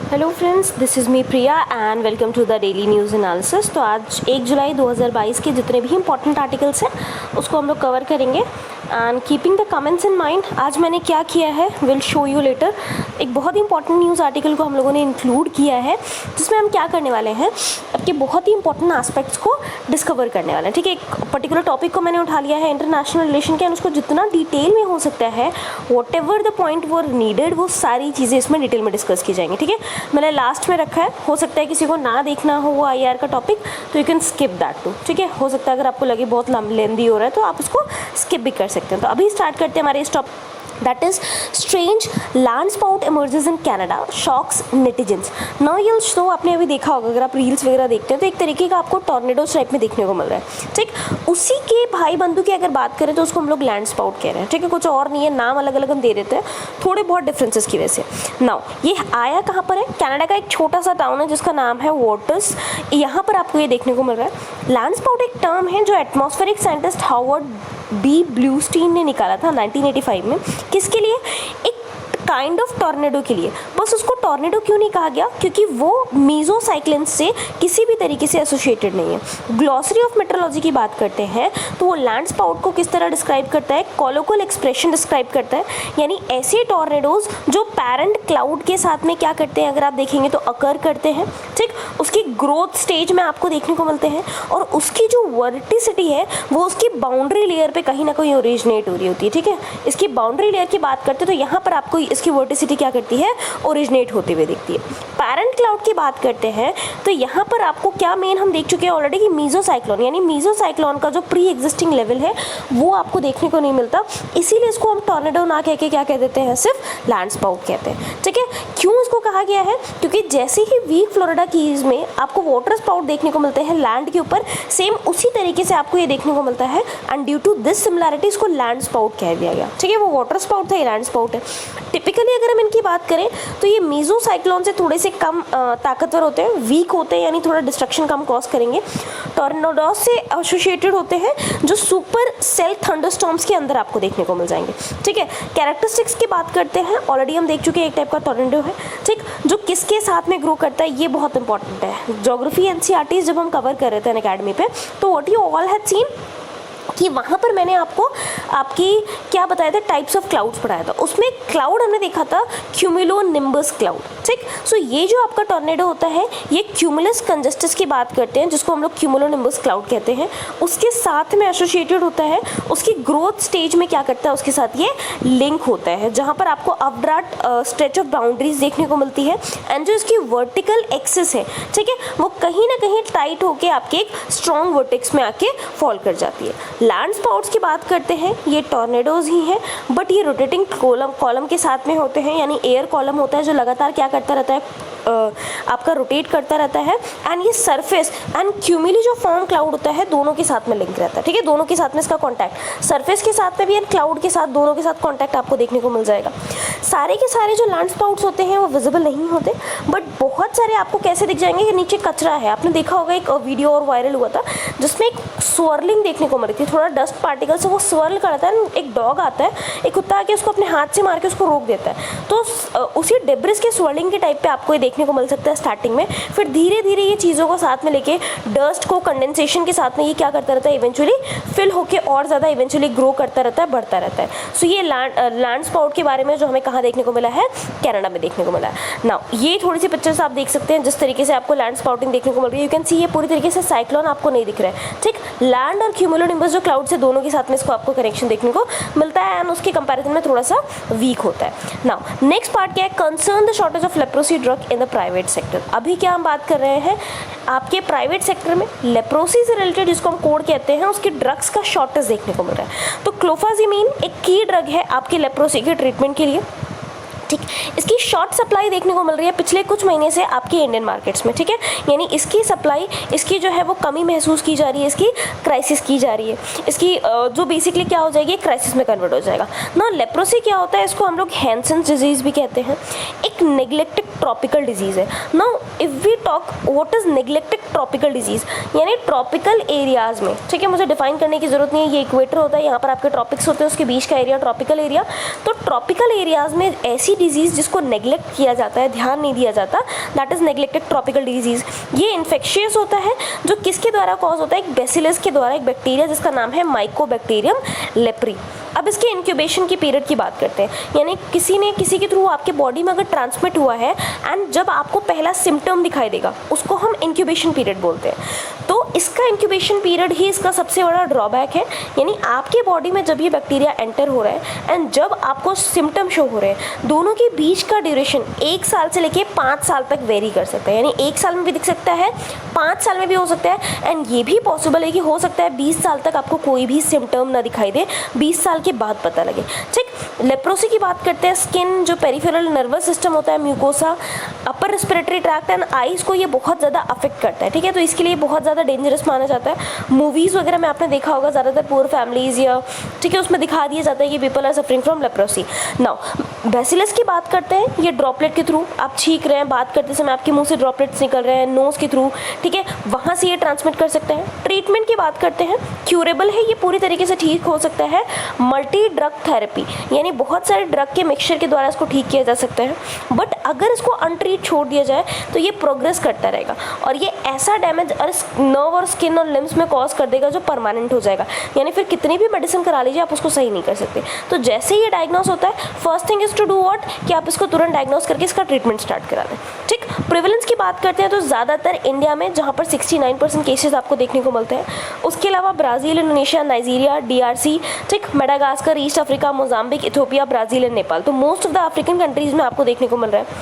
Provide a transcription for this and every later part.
Hello friends, this is me Priya and welcome to the daily news analysis. तो आज 1 जुलाई 2022 के जितने भी इंपॉर्टेंट आर्टिकल्स हैं उसको हम लोग कवर करेंगे। And keeping the comments in mind, आज मैंने क्या किया है विल शो यू लेटर। एक बहुत ही इंपॉर्टेंट न्यूज़ आर्टिकल को हम लोगों ने इंक्लूड किया है जिसमें हम क्या करने वाले हैं, आपके बहुत ही इंपॉर्टेंट एस्पेक्ट्स को डिस्कवर करने वाले हैं। ठीक है, एक पर्टिकुलर टॉपिक को मैंने उठा लिया है इंटरनेशनल रिलेशन के, उसको जितना डिटेल में हो सकता है what ever the point were needed वो सारी चीज़ें इसमें डिटेल में डिस्कस की जाएंगी। ठीक है, मैंने लास्ट में रखा है, हो सकता है किसी को ना देखना हो वो IR का टॉपिक तो you can skip that too. ठीक है, हो सकता है अगर आपको लगे बहुत लेंदी हो रहा है तो आप उसको स्किप भी कर सकते हैं। तो अभी स्टार्ट करते हैं हमारे इस topic, that is strange land spout emerges in Canada shocks netizens. Now ये शो आपने अभी देखा होगा, अगर आप रील्स वगैरह देखते हैं तो एक तरीके का आपको टॉर्नेडो टाइप में देखने को मिल रहा है। ठीक, उसी के भाई बंधु की अगर बात करें तो उसको हम लोग लैंड स्पाउट कह रहे हैं। ठीक है, कुछ और नहीं है, नाम अलग अलग हम दे देते हैं थोड़े बहुत डिफरेंसेस की वजह से। नाउ ये आया कहाँ पर है, कनाडा का एक छोटा सा टाउन है जिसका नाम है वॉटर्स, यहाँ पर आपको ये देखने को मिल रहा है। लैंड स्पाउट एक टर्म है जो एटमॉस्फेरिक साइंटिस्ट हावर्ड बी ब्लूस्टीन ने निकाला था 1985 में। किसके लिए? एक काइंड ऑफ टॉर्नेडो के लिए। बस उसको टॉर्नेडो क्यों नहीं कहा गया? क्योंकि वो मीजोसाइक्लिन्स से किसी भी तरीके से एसोसिएटेड नहीं है। ग्लॉसरी ऑफ मेट्रोलॉजी की बात करते हैं तो वो लैंड स्पाउट को किस तरह डिस्क्राइब करता है, कोलोकियल एक्सप्रेशन डिस्क्राइब करता है, यानी ऐसे टॉर्नेडोज जो पैरेंट क्लाउड के साथ में क्या करते हैं, अगर आप देखेंगे तो अकर करते हैं। ठीक, उसकी ग्रोथ स्टेज में आपको देखने को मिलते हैं और उसकी जो वर्टिसिटी है वो उसकी बाउंड्री लेयर पे कहीं ना कहीं ओरिजिनेट हो रही होती है। ठीक है, इसकी बाउंड्री लेयर की बात करते हैं तो यहाँ पर आपको इसकी वर्टिसिटी क्या करती है, ओरिजिनेट होते हुए दिखती है। पैरेंट क्लाउड की बात करते हैं तो यहाँ पर आपको क्या मेन हम देख चुके हैं ऑलरेडी कि मीजोसाइक्लोन, यानी मीजोसाइक्लोन का जो प्री एग्जिस्टिंग लेवल है वो आपको देखने को नहीं मिलता, इसीलिए इसको हम टॉर्नेडो ना कह के क्या कह देते हैं, सिर्फ लैंड स्पाउट कहते हैं। ठीक है, क्यों इसको कहा गया है? क्योंकि जैसे ही वीक फ्लोरिडा कीज में आपको वाटर स्पाउट देखने को मिलते हैं लैंड के ऊपर, सेम उसी तरीके से आपको ये देखने को मिलता है and due to this similarity इसको लैंड स्पाउट कह दिया गया। ठीक है, वो वाटर स्पाउट था, ये लैंड स्पाउट है। टिपिकली अगर हम इनकी बात करें तो ये मीजोसाइक्लोन से थोड़े से कम ताकतवर होते हैं, वीक होते हैं, यानी थोड़ा डिस्ट्रक्शन कम कॉज करेंगे। टॉर्नेडोज से एसोसिएटेड होते हैं जो सुपर सेल थंडरस्टॉर्म्स के अंदर आपको देखने को मिल जाएंगे। ठीक है, कैरेक्टरिस्टिक्स की बात करते हैं, ऑलरेडी हम देख चुके हैं एक टाइप का टॉर्नेडो है। ठीक, जो किसके साथ में ग्रो करता है ये बहुत इंपॉर्टेंट है। ज्योग्राफी NCERT जब हम कवर कर रहे थे अकेडमी पे तो what you all had seen कि वहाँ पर मैंने आपको आपकी क्या बताया था, टाइप्स ऑफ क्लाउड्स पढ़ाया था। उसमें क्लाउड हमने देखा था क्यूमुलोनिम्बस क्लाउड। ठीक, सो ये जो आपका टॉर्नेडो होता है ये क्यूमुलस कंजस्टस की बात करते हैं जिसको हम लोग क्यूमुलोनिम्बस क्लाउड कहते हैं, उसके साथ में एसोसिएटेड होता है। उसकी ग्रोथ स्टेज में क्या करता है, उसके साथ ये लिंक होता है जहाँ पर आपको अपड्राफ्ट स्ट्रेच ऑफ बाउंड्रीज देखने को मिलती है एंड जो इसकी वर्टिकल एक्सिस है, ठीक है, वो कहीं ना कहीं टाइट होकर आपके एक स्ट्रॉन्ग वर्टेक्स में आके फॉल कर जाती है। लैंड स्पाउट्स की बात करते हैं, ये टॉर्नेडोज ही हैं बट ये रोटेटिंग कॉलम के साथ में होते हैं, यानी एयर कॉलम होता है जो लगातार क्या करता रहता है, आपका रोटेट करता रहता है एंड ये सरफेस एंड क्यूमुली जो फॉर्म क्लाउड होता है दोनों के साथ में लिंक रहता है। ठीक है, दोनों के साथ में इसका कॉन्टैक्ट, सरफेस के साथ में भी एंड क्लाउड के साथ, दोनों के साथ कॉन्टैक्ट आपको देखने को मिल जाएगा। सारे के सारे जो लैंड स्पाउट्स होते हैं वो विजिबल नहीं होते बट बहुत सारे आपको कैसे दिख जाएंगे कि नीचे कचरा है। आपने देखा होगा एक वीडियो और वायरल हुआ था जिसमें एक स्वर्लिंग देखने को मिल रही थी, थोड़ा डस्ट पार्टिकल से वो स्वर्ल करता है, एक डॉग आता है, एक कुत्ता आके उसको अपने हाथ से मार के उसको रोक देता है। तो उसी डिब्रिस के स्वर्लिंग के टाइप पे आपको ये देखने को मिल सकता है स्टार्टिंग में, फिर धीरे धीरे ये चीज़ों को साथ में लेके डस्ट को कंडेंसेशन के साथ में ये क्या करता रहता है, इवेंचुअली फिल होके और ज़्यादा इवेंचुअली ग्रो करता रहता है, बढ़ता रहता है। सो ये लैंड स्पाउट के बारे में जो हमें कहाँ देखने को मिला है, कनाडा में देखने को मिला है। नाउ ये थोड़ी सी पिक्चर्स आप देख सकते हैं जिस तरीके से आपको लैंड स्पाउटिंग देखने को मिल रही है। यू कैन सी ये पूरी तरीके से साइक्लोन आपको नहीं दिख रहा है। ठीक, लैंड और क्यूमुलोनिम्बस जो क्लाउड से दोनों के साथ में इसको आपको कनेक्शन देखने को मिलता है एंड उसके कंपैरिजन में थोड़ा सा वीक होता है। नाउ नेक्स्ट पार्ट क्या है, concern the shortage of leprosy drug in the private sector. अभी क्या हम बात कर रहे हैं, आपके प्राइवेट सेक्टर में लेप्रोसी से रिलेटेड जिसको हम कोड कहते हैं उसके ड्रग्स का शॉर्टेज देखने को मिल रहा है। तो क्लोफाजिमीन एक की ड्रग है आपके लेप्रोसी के ट्रीटमेंट के लिए। ठीक, इसकी शॉर्ट सप्लाई देखने को मिल रही है पिछले कुछ महीने से आपके इंडियन मार्केट्स में। ठीक है, यानी इसकी सप्लाई, इसकी जो है वो कमी महसूस की जा रही है, इसकी क्राइसिस की जा रही है, इसकी जो बेसिकली क्या हो जाएगी, क्राइसिस में कन्वर्ट हो जाएगा ना। लेप्रोसी क्या होता है, इसको हम लोग हैंसेंस डिजीज़ भी कहते हैं, एक नेग्लेक्टेड ट्रॉपिकल डिजीज़ है ना। If we talk what is neglected tropical disease, यानी ट्रॉपिकल एरियाज़ में, ठीक है, मुझे डिफाइन करने की ज़रूरत नहीं है, ये इक्वेटर होता है, यहाँ पर आपके ट्रॉपिक्स होते हैं, उसके बीच का एरिया ट्रॉपिकल एरिया। तो ट्रॉपिकल एरियाज़ में ऐसी ऐसी डिजीज़ जिसको नेग्लेक्ट किया जाता है, ध्यान नहीं दिया जाता, that is neglected tropical disease. ये इन्फेक्शियस होता है जो किसके द्वारा कॉज होता है, एक बेसिलस के द्वारा, एक बैक्टीरिया जिसका नाम है माइकोबैक्टीरियम लेप्री। अब इसके इंक्यूबेशन की पीरियड की बात करते हैं, यानी किसी के थ्रू आपके बॉडी में अगर ट्रांसमिट हुआ है एंड जब आपको पहला सिम्टम दिखाई देगा उसको हम इंक्यूबेशन पीरियड बोलते हैं। तो इसका इंक्यूबेशन पीरियड ही इसका सबसे बड़ा ड्रॉबैक है, यानी आपके बॉडी में जब ये बैक्टीरिया एंटर हो रहा है एंड जब आपको सिम्टम शो हो रहे हैं, दोनों के बीच का ड्यूरेशन 1 साल से लेके 5 साल तक वेरी कर सकता है। यानी 1 साल में भी दिख सकता है, 5 साल में भी हो सकता है, एंड ये भी पॉसिबल है कि हो सकता है 20 साल तक आपको कोई भी सिम्टम ना दिखाई दे, 20 साल के बाद पता लगे। ठीक, लेप्रोसी की बात करते हैं। स्किन, जो पेरिफेरल नर्वस सिस्टम होता है, mucosa, upper respiratory tract and eyes को ये बहुत ज़्यादा अफेक्ट करता है। ठीक है, तो इसके लिए बहुत ज़्यादा डेंजरस माना जाता है। मूवीज़ वगैरह में आपने देखा होगा, ज़्यादातर पुअर फैमिलीज़ या ठीक है उसमें दिखा दिया जाता है कि people are suffering from leprosy. Now bacillus की बात करते हैं। ये ड्रॉपलेट के थ्रू, आप छींक रहे हैं, बात करते समय आपके मुंह से ड्रॉपलेट्स निकल रहे हैं, नोज़ के थ्रू, ठीक है, वहाँ से ये ट्रांसमिट कर सकते हैं। ट्रीटमेंट की बात करते हैं, क्यूरेबल है, ये पूरी तरीके से ठीक हो सकता है। मल्टी ड्रग थेरेपी, यानी बहुत सारे ड्रग के मिक्सचर के द्वारा इसको ठीक किया जा सकता है, बट अगर इसको अनट्रीट छोड़ दिया जाए तो ये प्रोग्रेस करता रहेगा और ये ऐसा डैमेज और नर्व और स्किन और लिम्स में कॉज कर देगा जो परमानेंट हो जाएगा, यानी फिर कितनी भी मेडिसिन करा लीजिए आप उसको सही नहीं कर सकते। तो जैसे ही ये डायग्नोस होता है, first thing is to do what, कि आप इसको तुरंत डायग्नोस करके इसका ट्रीटमेंट स्टार्ट करा दें। ठीक, प्रिवेलेंस की बात करते हैं तो ज़्यादातर इंडिया में, जहाँ पर 69% केसेस आपको देखने को मिलते हैं। उसके अलावा ब्राज़ील, इंडोनेशिया, नाइजीरिया, DRC, ठीक, Madagascar, East Africa, Mozambique, Ethiopia, Brazil and Nepal, तो most of the African countries में आपको देखने को मिल रहा है।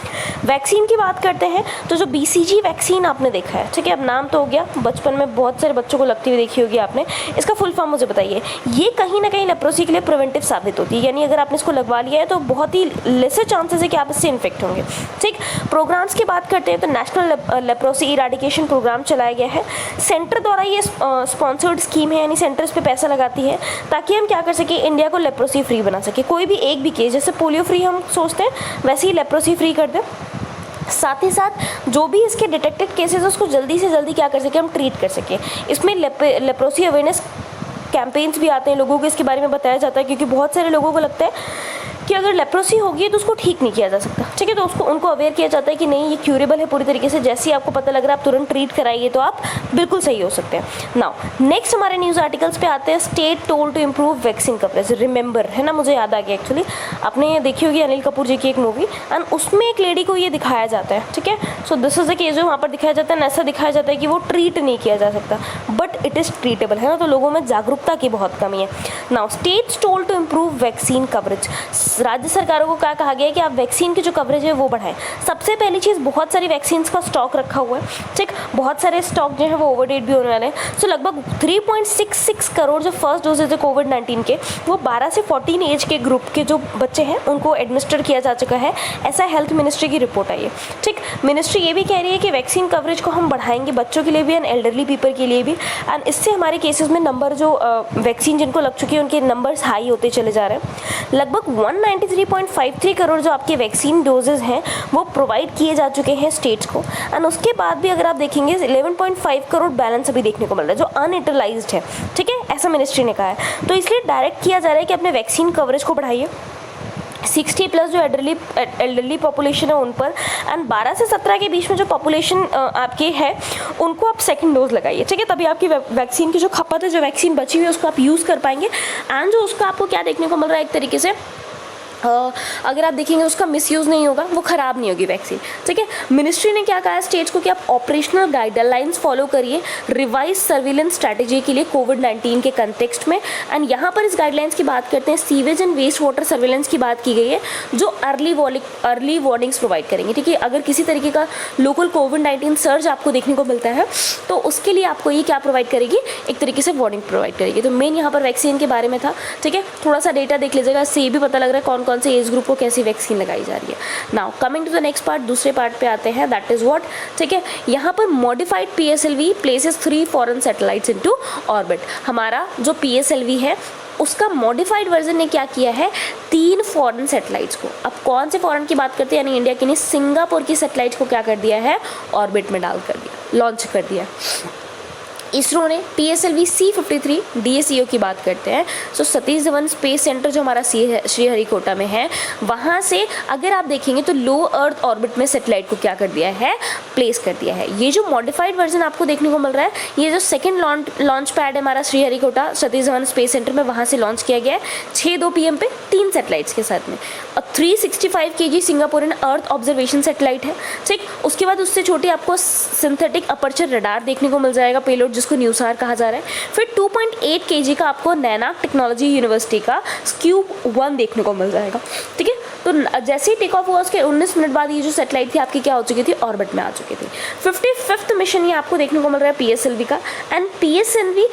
वैक्सीन की बात करते हैं तो जो BCG वैक्सीन आपने देखा है, ठीक है, अब नाम तो हो गया, बचपन में बहुत सारे बच्चों को लगती हुई देखी होगी आपने, इसका फुल फॉर्म मुझे बताइए। ये कहीं ना कहीं लेप्रोसी के लिए प्रिवेंटिव साबित होती है, यानी अगर आपने इसको लगवा लिया है तो बहुत ही लेसर चांसेस है कि आप इससे इन्फेक्ट होंगे। ठीक, प्रोग्राम्स की बात करते हैं तो नेशनल लेप्रोसी इराडिकेशन प्रोग्राम चलाया गया है। सेंटर द्वारा ये स्पॉन्सर्ड स्कीम है, यानी सेंटर इस पर पैसा लगाती है ताकि हम क्या कर सके, इंडिया को लेप्रोसी फ्री बना सके। कोई भी एक भी केस, जैसे पोलियो फ्री हम सोचते हैं वैसे ही लेप्रोसी फ्री कर दें। साथ ही साथ जो भी इसके डिटेक्टेड केसेस है उसको जल्दी से जल्दी क्या कर सके, हम ट्रीट कर सकें। इसमें लेप्रोसी अवेयरनेस कैंपेन्स भी आते हैं, लोगों को इसके बारे में बताया जाता है, क्योंकि बहुत सारे लोगों को लगता है कि अगर लेप्रोसी होगी तो उसको ठीक नहीं किया जा सकता। ठीक है, तो उनको अवेयर किया जाता है कि नहीं, ये क्यूरेबल है पूरी तरीके से, जैसे ही आपको पता लग रहा है आप तुरंत ट्रीट कराइए तो आप बिल्कुल सही हो सकते हैं। नाउ नेक्स्ट हमारे न्यूज़ आर्टिकल्स पे आते हैं। State told to improve vaccine coverage, remember है ना, मुझे याद आ गया एक्चुअली, आपने देखी होगी अनिल कपूर जी की एक मूवी, एंड उसमें एक लेडी को ये दिखाया जाता है। ठीक है, so this is the case जो वहाँ पर दिखाया जाता है, ऐसा दिखाया जाता है कि वो ट्रीट नहीं किया जा सकता, बट इट इज़ ट्रीटेबल, है ना, तो लोगों में जागरूकता की बहुत कमी है। Now states told to improve vaccine coverage, राज्य सरकारों को क्या कहा गया है कि आप वैक्सीन की जो कवरेज है वो बढ़ाएं। सबसे पहली चीज़, बहुत सारी वैक्सीन का स्टॉक रखा हुआ है। ठीक, बहुत सारे स्टॉक जो है वो ओवरडेट भी होने वाले हैं। सो लगभग 3.66 करोड़ जो फर्स्ट डोजेज है कोविड-19 के, वो 12 से 14 एज के ग्रुप के जो बच्चे हैं उनको एडमिनिस्टर किया जा चुका है, ऐसा हेल्थ मिनिस्ट्री की रिपोर्ट आई है। ठीक, मिनिस्ट्री ये भी कह रही है कि वैक्सीन कवरेज को हम बढ़ाएंगे, बच्चों के लिए भी एंड एल्डरली पीपल के लिए भी, एंड इससे हमारे केसेस में नंबर जो वैक्सीन जिनको लग चुकी है उनके नंबर्स हाई होते चले जा रहे हैं। लगभग 193.53 करोड़ जो आपके वैक्सीन डोजेज हैं वो प्रोवाइड किए जा चुके हैं स्टेट्स को, एंड उसके बाद भी अगर आप देखेंगे 11.5 करोड़ बैलेंस अभी देखने को मिल रहा है जो अनयूटिलाइज्ड है। ठीक है, ऐसा मिनिस्ट्री ने कहा है, तो इसलिए डायरेक्ट किया जा रहा है कि अपने वैक्सीन कवरेज को बढ़ाइए। 60+ जो एल्डरली पॉपुलेशन है उन पर, एंड 12 से 17 के बीच में जो पॉपुलेशन आपके है उनको आप सेकंड डोज लगाइए। ठीक है, तभी आपकी वैक्सीन की जो खपत है, जो वैक्सीन बची हुई है उसको आप यूज़ कर पाएंगे, एंड जो उसका आपको क्या देखने को मिल रहा है एक तरीके से, अगर आप देखेंगे उसका मिसयूज़ नहीं होगा, वो ख़राब नहीं होगी वैक्सीन। ठीक है, मिनिस्ट्री ने क्या कहा है स्टेट्स को कि आप ऑपरेशनल गाइडलाइंस फॉलो करिए रिवाइज सर्विलेंस स्ट्रैटेजी के लिए कोविड-19 के कंटेक्स्ट में, एंड यहाँ पर इस गाइडलाइंस की बात करते हैं, sewage and waste water surveillance की बात की गई है जो अर्ली वार्निंग्स प्रोवाइड करेंगे। ठीक है, अगर किसी तरीके का लोकल कोविड-19 सर्ज आपको देखने को मिलता है तो उसके लिए आपको ये क्या प्रोवाइड करेगी, एक तरीके से वार्निंग प्रोवाइड करेगी। तो मेन यहाँ पर वैक्सीन के बारे में था। ठीक है, थोड़ा सा डेटा देख लीजिएगा, इससे ये भी पता लग रहा है कौन कौन से एज ग्रुप को कैसी वैक्सीन लगाई जा रही है। Now coming to the next part, दूसरे पार्ट पे आते हैं, दैट इज व्हाट। ठीक है, यहाँ पर modified PSLV places 3 foreign satellites into orbit. हमारा जो PSLV है उसका मॉडिफाइड वर्जन ने क्या किया है, 3 फॉरेन सैटेलाइट्स को, अब कौन से फॉरेन की बात करते हैं, यानी इंडिया की नहीं, सिंगापुर की सैटेलाइट को क्या कर दिया है, ऑर्बिट में डाल कर दिया, लॉन्च कर दिया। इसरो ने PSLV C-53 DSEO की बात करते हैं, सो सतीश धवन स्पेस सेंटर जो हमारा श्रीहरिकोटा में है, वहाँ से अगर आप देखेंगे तो लो अर्थ ऑर्बिट में सेटेलाइट को क्या कर दिया है, प्लेस कर दिया है। ये जो मॉडिफाइड वर्जन आपको देखने को मिल रहा है, ये जो सेकंड लॉन्च पैड है हमारा श्रीहरिकोटा सतीश धवन स्पेस सेंटर में, वहाँ से लॉन्च किया गया है 6:02 PM पे 3 सेटेलाइट्स के साथ में, और 365 kg Singaporean earth observation satellite है। ठीक, उसके बाद उससे छोटी आपको सिंथेटिक अपर्चर रडार देखने को मिल जाएगा पेलोड, जिसको न्यूसार कहा जा रहा है। फिर 2.8 kg का आपको नैनाक टेक्नोलॉजी यूनिवर्सिटी का SCUBE-1 देखने को मिल जाएगा। ठीक है, तो जैसे ही टेक ऑफ हुआ उसके 19 मिनट बाद ये जो सेटेलाइट थी आपकी क्या हो चुकी थी, ऑर्बिट में आ चुकी थी। 55th मिशन ये आपको देखने को मिल रहा है PSLV का। And PSLV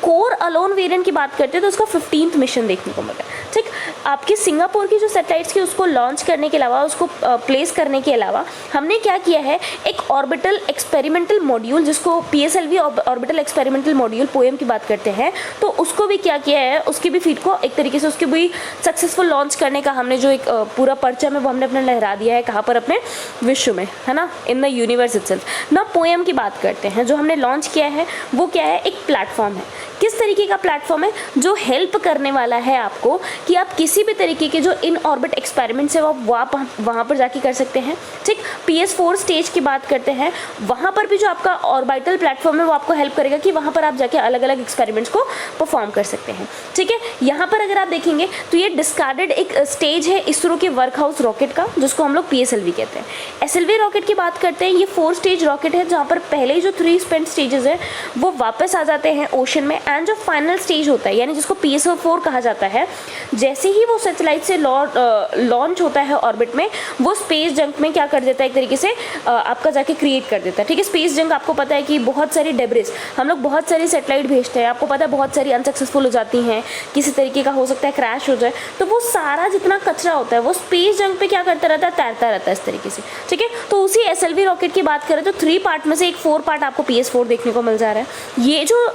core alone variant की बात करते हैं तो उसका 15th मिशन देखने को मिल रहा है। ठीक, आपकी सिंगापुर की जो सेटेलाइट्स की उसको लॉन्च करने के अलावा, उसको प्लेस करने के अलावा हमने क्या किया है, एक ऑर्बिटल एक्सपेरिमेंटल मॉड्यूल, जिसको PSLV orbital experimental module poem की बात करते हैं, तो उसको भी क्या किया है, उसकी भी फीड को एक तरीके से उसकी भी सक्सेसफुल लॉन्च करने का हमने जो एक पूरा परचम है वो हमने अपने लहरा दिया है। कहाँ पर, अपने विश्व में, है ना, इन द यूनिवर्स इटसेल्फ। ना पोएम की बात करते हैं, जो हमने लॉन्च किया है वो क्या है, एक प्लेटफॉर्म है। किस तरीके का प्लेटफॉर्म है, जो हेल्प करने वाला है आपको कि आप किसी भी तरीके के जो इन ऑर्बिट एक्सपेरिमेंट्स है वो आप वहाँ पर जाके कर सकते हैं। ठीक, PS4 स्टेज की बात करते हैं, वहाँ पर भी जो आपका ऑर्बिटल प्लेटफॉर्म है वो आपको हेल्प करेगा कि वहाँ पर आप जाके अलग अलग एक्सपेरिमेंट्स को परफॉर्म कर सकते हैं। ठीक है, यहाँ पर अगर आप देखेंगे तो ये डिस्कार्डेड एक स्टेज है इसरो के वर्क हाउस रॉकेट का, जिसको हम लोग PSLV कहते हैं। SLV रॉकेट की बात करते हैं, ये 4 स्टेज रॉकेट है, जहाँ पर पहले जो 3 स्पेंट स्टेजेस है वो वापस आ जाते हैं ओशन में, एंड जो फाइनल स्टेज होता है, यानी जिसको PSO4 कहा जाता है, जैसे ही वो सैटेलाइट से लॉन्च होता है ऑर्बिट में, वो स्पेस जंक में क्या कर देता है, एक तरीके से आपका जाके क्रिएट कर देता है। ठीक है, स्पेस जंक आपको पता है कि बहुत सारी डेब्रिस, हम लोग बहुत सारी सैटेलाइट भेजते हैं, आपको पता है बहुत सारी अनसक्सेसफुल हो जाती हैं, किसी तरीके का हो सकता है क्रैश हो जाए, तो वो सारा जितना कचरा होता है वो स्पेस जंक पे क्या करता रहता है, तैरता रहता है इस तरीके से। ठीक है, तो उसी SLV रॉकेट की बात करें तो 3 पार्ट में से एक 4 पार्ट आपको PS4 देखने को मिल जा रहा है। ये जो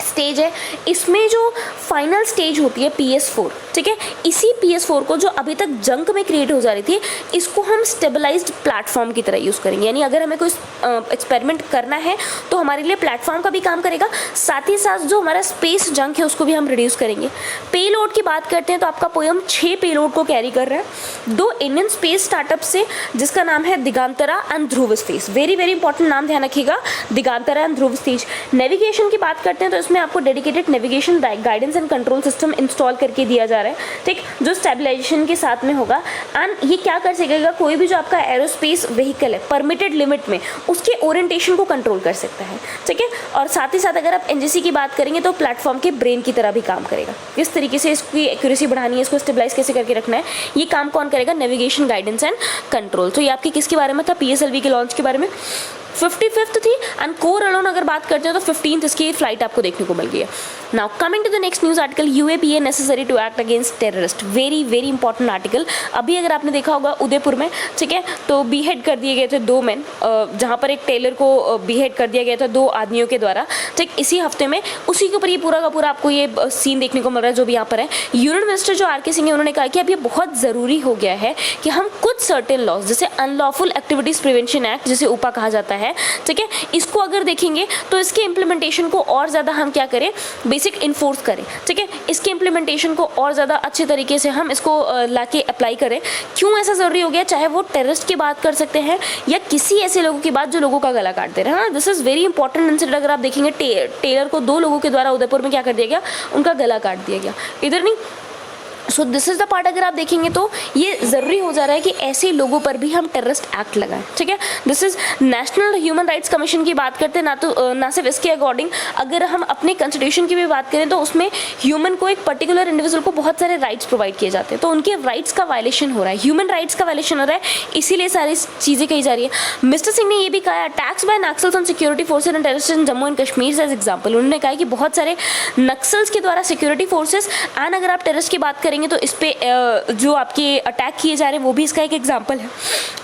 स्टेज है, इसमें जो फाइनल स्टेज होती है PS4, ठीक है, इसी PS4 को जो अभी तक जंक में क्रिएट हो जा रही थी, इसको हम स्टेबलाइज्ड प्लेटफॉर्म की तरह यूज़ करेंगे। यानी अगर हमें कोई एक्सपेरिमेंट करना है तो हमारे लिए प्लेटफॉर्म का भी काम करेगा, साथ ही साथ जो हमारा स्पेस जंक है उसको भी हम रिड्यूस करेंगे। पेलोड की बात करते हैं तो आपका पोएम 6 पेलोड को कैरी कर रहा है, 2 इंडियन स्पेस स्टार्टअप से, जिसका नाम है Digantara and Dhruva Space. Very very important नाम ध्यान रखिएगा, Digantara and Dhruva Space. Navigation की बात करते हैं तो इसमें आपको dedicated navigation guidance and control system install करके दिया जा रहा है। ठीक, जो स्टेबलाइजेशन के साथ में होगा, एंड ये क्या कर सकेगा, कोई भी जो आपका एरोस्पेस व्हीकल है परमिटेड लिमिट में उसके ओरिएंटेशन को कंट्रोल कर सकता है। ठीक है, और साथ ही साथ अगर आप NGC की बात करेंगे तो प्लेटफॉर्म के ब्रेन की तरह भी काम करेगा। किस तरीके से इसकी एक्यूरेसी बढ़ानी है, इसको स्टेबलाइज कैसे करके रखना है, ये काम कौन करेगा, नेविगेशन गाइडेंस एंड कंट्रोल। तो ये आपकी किसके बारे में था, PSLV के लॉन्च के बारे में। 55th थी, एंड कोर अलोन अगर बात करते हैं तो 15th इसकी फ्लाइट आपको देखने को मिल गई है। Now coming to the next news article, UAPA necessary to act against terrorist. Very very important article. अभी अगर आपने देखा होगा उदयपुर में, ठीक है, तो बीहेड कर दिए गए थे 2 मैन, जहाँ पर एक टेलर को बीहेड कर दिया गया था 2 आदमियों के द्वारा। ठीक, इसी हफ्ते में उसी के ऊपर ये पूरा का पूरा आपको ये सीन देखने को मिल रहा है जो भी यहाँ पर है। यूनियन मिनिस्टर जो RK सिंह है, उन्होंने कहा कि अब ये बहुत ज़रूरी हो गया है कि हम कुछ सर्टेन लॉज, जैसे अनलॉफुल एक्टिविटीज़ प्रिवेंशन एक्ट, जिसे UPA कहा जाता है, ठीक है, इसको अगर देखेंगे तो इसके इम्प्लीमेंटेशन को और ज़्यादा हम क्या करें, बेसिक इन्फोर्स करें। ठीक है, इसके इम्प्लीमेंटेशन को और ज़्यादा अच्छे तरीके से हम इसको लाके अप्लाई करें। क्यों ऐसा ज़रूरी हो गया, चाहे वो टेररिस्ट की बात कर सकते हैं या किसी ऐसे लोगों की बात जो लोगों का गला काटते रहे। हाँ, this is very important incident. अगर आप देखेंगे टेलर को 2 लोगों के द्वारा उदयपुर में क्या कर दिया गया, उनका गला काट दिया गया, इधर नहीं। So this is the part, अगर आप देखेंगे तो ये ज़रूरी हो जा रहा है कि ऐसे लोगों पर भी हम टेररिस्ट एक्ट लगाएं। ठीक है, this is national human rights commission की बात करते हैं, ना सिर्फ इसके अकॉर्डिंग, अगर हम अपने कॉन्स्टिट्यूशन की भी बात करें तो उसमें ह्यूमन को, एक पर्टिकुलर इंडिविजुअल को बहुत सारे राइट्स प्रोवाइड किए जाते हैं, तो उनके राइट्स का वायलेशन हो रहा है, ह्यूमन राइट्स का वायलेशन हो रहा है, इसीलिए सारी चीज़ें कही जा रही है। मिस्टर सिंह ने ये भी कहा, attacks by Naxals on security forces and terrorist in Jammu and Kashmir as example. उन्होंने कहा कि बहुत सारे नक्सल्स के द्वारा सिक्योरिटी फोर्सेज एंड अगर आप टेररिस्ट की बात करें करेंगे तो इस पर जो आपके अटैक किए जा रहे हैं वो भी इसका एक एग्जाम्पल है।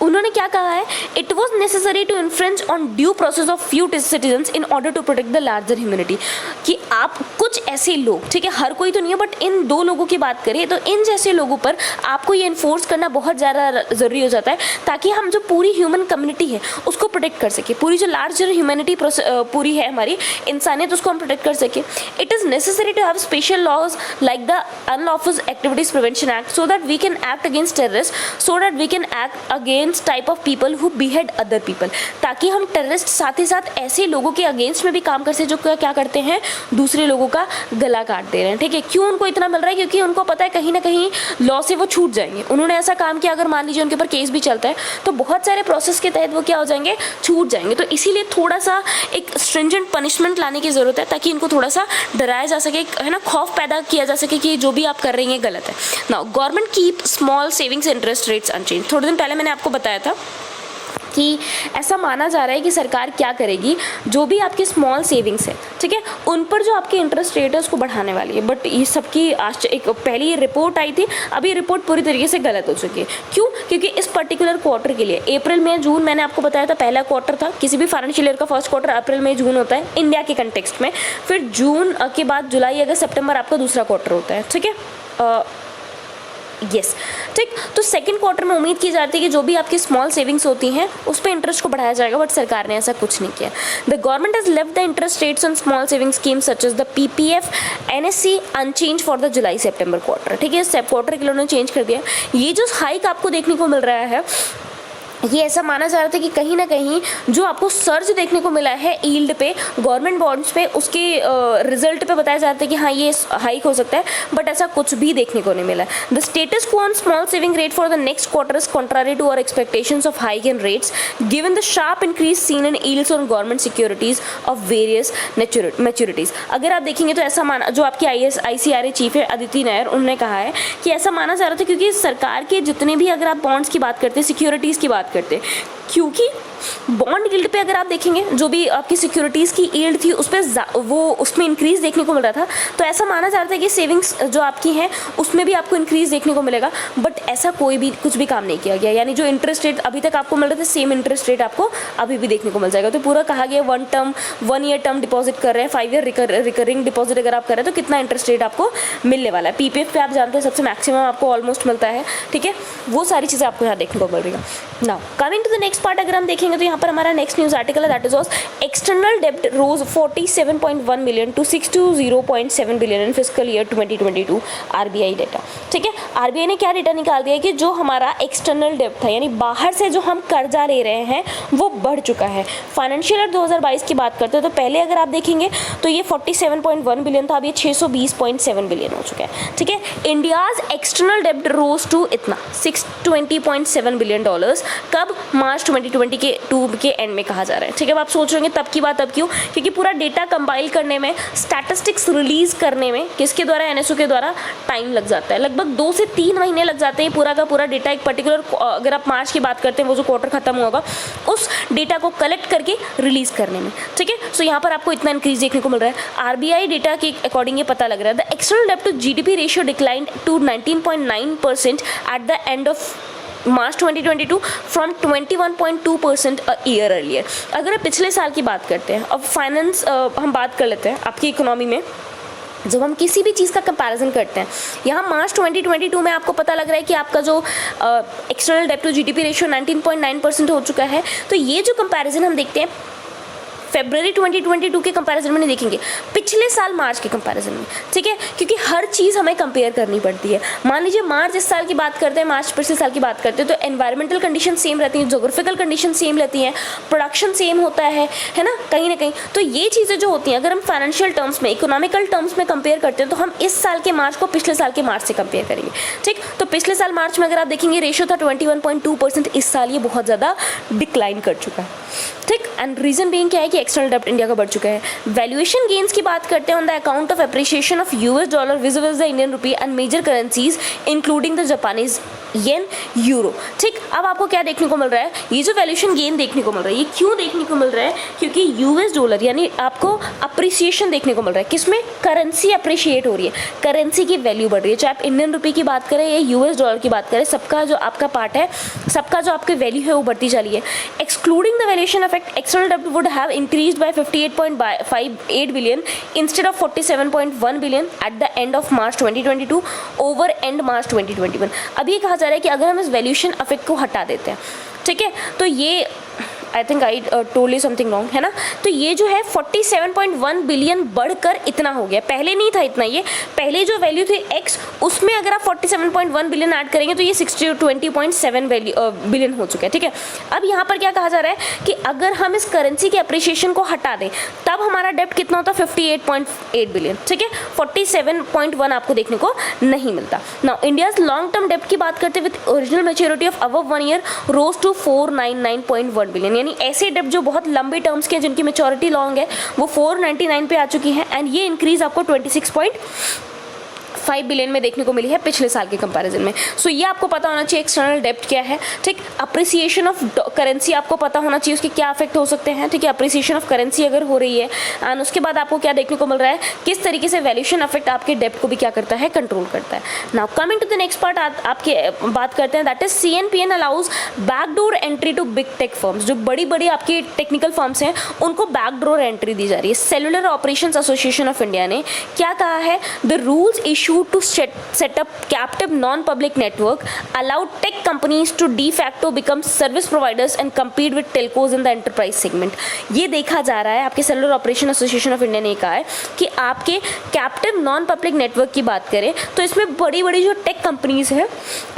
उन्होंने क्या कहा है, it was necessary to infringe on due process of few citizens in order to protect the larger humanity, कि आप कुछ ऐसे लोग, ठीक है, हर कोई तो नहीं है बट इन दो लोगों की बात करें तो इन जैसे लोगों पर आपको ये इन्फोर्स करना बहुत ज़्यादा ज़रूरी हो जाता है, ताकि हम जो पूरी ह्यूमन कम्युनिटी है उसको प्रोटेक्ट कर सके, पूरी जो लार्जर ह्यूमैनिटी पूरी है हमारी इंसानियत, उसको हम प्रोटेक्ट कर सके। It is necessary to have special laws like the unlawful activities prevention act, so that we can act against terrorist, so that we can act against type of people who behead other people, ताकि हम terrorist साथ ही साथ ऐसे लोगों के against में भी काम कर सके जो क्या करते हैं, दूसरे लोगों का गला काट दे रहे हैं, ठीक है। क्यों उनको इतना मिल रहा है, क्योंकि उनको पता है कहीं ना कहीं लॉ से वो छूट जाएंगे। उन्होंने ऐसा काम किया, अगर मान लीजिए उनके ऊपर केस भी चलता है तो बहुत सारे प्रोसेस के तहत वो क्या हो जाएंगे, छूट जाएंगे। तो इसीलिए थोड़ा सा एक स्ट्रिंजेंट पनिशमेंट लाने की ज़रूरत है, ताकि इनको थोड़ा सा डराया जा सके, है ना, खौफ पैदा किया जा सके कि जो भी आप कर रही हैं गलत है। Now government keep small savings interest rates unchange. थोड़े दिन पहले मैंने आपको बताया था कि ऐसा माना जा रहा है कि सरकार क्या करेगी, जो भी आपके स्मॉल सेविंग्स है, ठीक है, उन पर जो आपके इंटरेस्ट रेट है उसको बढ़ाने वाली है। बट ये सबकी एक पहली ये रिपोर्ट आई थी, अभी ये रिपोर्ट पूरी तरीके से गलत हो चुकी है। क्यों? क्योंकि इस पर्टिकुलर क्वार्टर के लिए अप्रैल मई जून, मैंने आपको बताया था पहला क्वार्टर था, किसी भी फाइनेंशियल ईयर का फर्स्ट क्वार्टर अप्रैल मई जून होता है इंडिया के कंटेक्स्ट में, फिर जून के बाद जुलाई अगस्त सितंबर आपका दूसरा क्वार्टर होता है, ठीक है, यस, ठीक। तो सेकंड क्वार्टर में उम्मीद की जाती है कि जो भी आपकी स्मॉल सेविंग्स होती हैं उस पर इंटरेस्ट को बढ़ाया जाएगा, बट सरकार ने ऐसा कुछ नहीं किया। The government has left the interest rates on small saving schemes such as the PPF NSC unchange for the July September quarter, ठीक है, सब क्वार्टर के लिए उन्होंने चेंज कर दिया। ये जो हाइक आपको देखने को मिल रहा है, ये ऐसा माना जा रहा था कि कहीं ना कहीं जो आपको सर्ज देखने को मिला है ईल्ड पे, गवर्नमेंट बॉन्ड्स पे, उसके रिजल्ट पे बताया जा रहा था कि हाँ ये हाइक हो सकता है, बट ऐसा कुछ भी देखने को नहीं मिला। The status quo on small saving rate for the next quarter is contrary to our expectations of hike in rates given the sharp increase seen in yields on government securities of various maturities. अगर आप देखेंगे तो ऐसा माना, जो आपके ICRA chief है अदिति नायर, उन्होंने कहा है कि ऐसा माना जा रहा था क्योंकि सरकार के जितने भी, अगर आप बॉन्ड्स की बात करते हैं, सिक्योरिटीज़ की बात करते, क्योंकि बॉन्ड यील्ड पे अगर आप देखेंगे जो भी आपकी सिक्योरिटीज़ की यील्ड थी उस पर उसमें इंक्रीज देखने को मिल रहा था, तो ऐसा माना जा रहा था कि सेविंग्स जो आपकी हैं उसमें भी आपको इंक्रीज देखने को मिलेगा, बट ऐसा कुछ भी काम नहीं किया गया। यानी जो इंटरेस्ट रेट अभी तक आपको मिल रहे थे, सेम इंटरेस्ट रेट आपको अभी भी देखने को मिल जाएगा। तो पूरा कहा गया 1 ईयर टर्म डिपॉजिट कर रहे हैं, 5 ईयर रिकरिंग डिपॉजिट अगर आप कर रहे हैं तो कितना इंटरेस्ट रेट आपको मिलने वाला है। पीपीएफ पे आप जानते हैं सबसे मैक्सिमम आपको ऑलमोस्ट मिलता है, ठीक है, वो सारी चीज़ें आपको यहाँ देखने को मिल रही है। Now coming to the next part, अगर हम देखेंगे तो यहाँ पर हमारा नेक्स्ट न्यूज़ आर्टिकल है, दैट इज एक्सटर्नल डेब्ट rose 47.1 million to 620.7 billion in fiscal year 2022 RBI data. ठीक है, आरबीआई ने क्या डेटा निकाल दिया है कि जो हमारा एक्सटर्नल डेब्ट था, यानी बाहर से जो हम कर्जा ले रहे हैं, वो बढ़ चुका है। फाइनेंशियल ईयर 2022 की बात करते हैं तो पहले अगर आप देखेंगे तो ये 47.1 बिलियन था, अब ये 620.7 बिलियन हो चुका है। ठीक है, इंडियाज एक्सटर्नल डेब्ट रोज टू इतना 620.7 बिलियन डॉलर्स कब? मार्च 2022 के एंड में कहा जा रहा है। ठीक है, अब आप सोच रहे होंगे तब की बात अब क्यों? क्योंकि पूरा डेटा कंपाइल करने में, स्टैटिस्टिक्स रिलीज करने में किसके द्वारा? एनएसओ के द्वारा टाइम लग जाता है, लगभग 2 से 3 महीने लग जाते हैं पूरा का पूरा डेटा एक पर्टिकुलर, अगर आप मार्च की बात करते हैं वो जो क्वार्टर खत्म होगा उस डेटा को कलेक्ट करके रिलीज करने में। ठीक है, सो यहाँ पर आपको इतना इंक्रीज देखने को मिल रहा है। आरबीआई डेटा के अकॉर्डिंग ये पता लग रहा है द एक्सटर्नल डेब्ट to GDP ratio declined to 19.9% at the end of March 2022 from 21.2% a year earlier. अगर आप पिछले साल की बात करते हैं, अब फाइनेंस हम बात कर लेते हैं आपकी इकोनॉमी में, जब हम किसी भी चीज़ का कंपैरिजन करते हैं, यहाँ मार्च 2022 में आपको पता लग रहा है कि आपका जो एक्सटर्नल डेब्ट टू जीडीपी रेशियो 19.9% हो चुका है। तो ये जो कंपैरिजन हम देखते हैं फरवरी 2022 के कंपैरिजन में नहीं देखेंगे, पिछले साल मार्च के कंपैरिजन में। ठीक है, क्योंकि हर चीज़ हमें कंपेयर करनी पड़ती है। मान लीजिए मार्च इस साल की बात करते हैं, मार्च पिछले साल की बात करते हैं, तो एनवायरमेंटल कंडीशन सेम रहती हैं, जोग्राफिकल कंडीशन सेम रहती हैं, प्रोडक्शन सेम होता है ना, कहीं ना कहीं। तो ये चीज़ें जो होती हैं, अगर हम फाइनेंशियल टर्म्स में, इकोनॉमिकल टर्म्स में कंपेयर करते हैं, तो हम इस साल के मार्च को पिछले साल के मार्च से कंपेयर करेंगे। ठीक, तो पिछले साल मार्च में अगर आप देखेंगे रेशियो था 21.2%, इस साल ये बहुत ज़्यादा डिक्लाइन कर चुका है। ठीक, एंड रीजन बीइंग क्या है कि एक्सटर्नल डेब्ट इंडिया का बढ़ चुका है। वैल्यूएशन गेन्स की बात करते हैं on the account of appreciation of US dollar vis the Indian rupee and major currencies including the Japanese yen, euro. ठीक, अब आपको क्या देखने को मिल रहा है, ये जो वैल्यूएशन गेन देखने को मिल रहा है, ये क्यों देखने को मिल रहा है, क्योंकि यूएस डॉलर यानी आपको अप्रिसिएशन देखने को मिल रहा है। किसमें? करेंसी अप्रिशिएट हो रही है, करेंसी की वैल्यू बढ़ रही है। चाहे आप इंडियन रुपये की बात करें या यूएस डॉलर की बात करें, सबका जो आपका पार्ट है, सबका जो आपकी वैल्यू है वो बढ़ती जा रही है। Excluding the valuation effect, external डेब्ट would have increased by 58.58 billion instead of 47.1 billion at the end of March 2022 over end March 2021। अब ये कहा जा रहा है कि अगर हम इस वैल्यूएशन इफेक्ट को हटा देते हैं, ठीक है, तो ये I think I told you something wrong, है ना। तो ये जो है 47.1 बिलियन बढ़कर इतना हो गया, पहले नहीं था इतना। ये पहले जो वैल्यू थी x, उसमें अगर आप 47.1 बिलियन ऐड करेंगे तो ये 20.7 बिलियन हो चुका है। ठीक है, अब यहाँ पर क्या कहा जा रहा है कि अगर हम इस करेंसी के अप्रिशिएशन को हटा दें तब हमारा डेप्ट कितना होता है, 58.8 बिलियन। ठीक है, 47.1 आपको देखने को नहीं मिलता। नाउ इंडियाज लॉन्ग टर्म डेप्ट की बात करते with original maturity of above 1 year rose to 499.1 billion, यानी ऐसे डेप्ट जो बहुत लंबे टर्म्स के जिनकी मैच्योरिटी लॉन्ग है वो 499 पे आ चुकी है। एंड ये इंक्रीज आपको 26.5 बिलियन में देखने को मिली है पिछले साल के कंपैरिजन में। सो ये आपको पता होना चाहिए एक्सटर्नल डेप्ट क्या है। ठीक, अप्रिसिएशन ऑफ करेंसी आपको पता होना चाहिए, उसके क्या इफेक्ट हो सकते हैं। ठीक है, अप्रिसिएशन ऑफ करेंसी अगर हो रही है, एंड उसके बाद आपको क्या देखने को मिल रहा है, किस तरीके से वैल्यूएशन इफेक्ट आपके डेप्ट को भी क्या करता है, कंट्रोल करता है। Now coming to the next part, आपके बात करते हैं, that is CNPN allows backdoor entry to big tech firms. जो बड़ी बड़ी आपकी टेक्निकल फर्म्स हैं उनको बैकडोर एंट्री दी जा रही है। Cellular operations association of India ने क्या कहा है, the rules issued to set up captive non-public network allowed tech companies to de facto become service providers and compete with telcos in the enterprise segment। ये देखा जा रहा है, आपके cellular operation association of India ने कहा है कि आपके कैप्टिव नॉन पब्लिक नेटवर्क की बात करें तो इसमें बड़ी बड़ी जो टेक कंपनीज हैं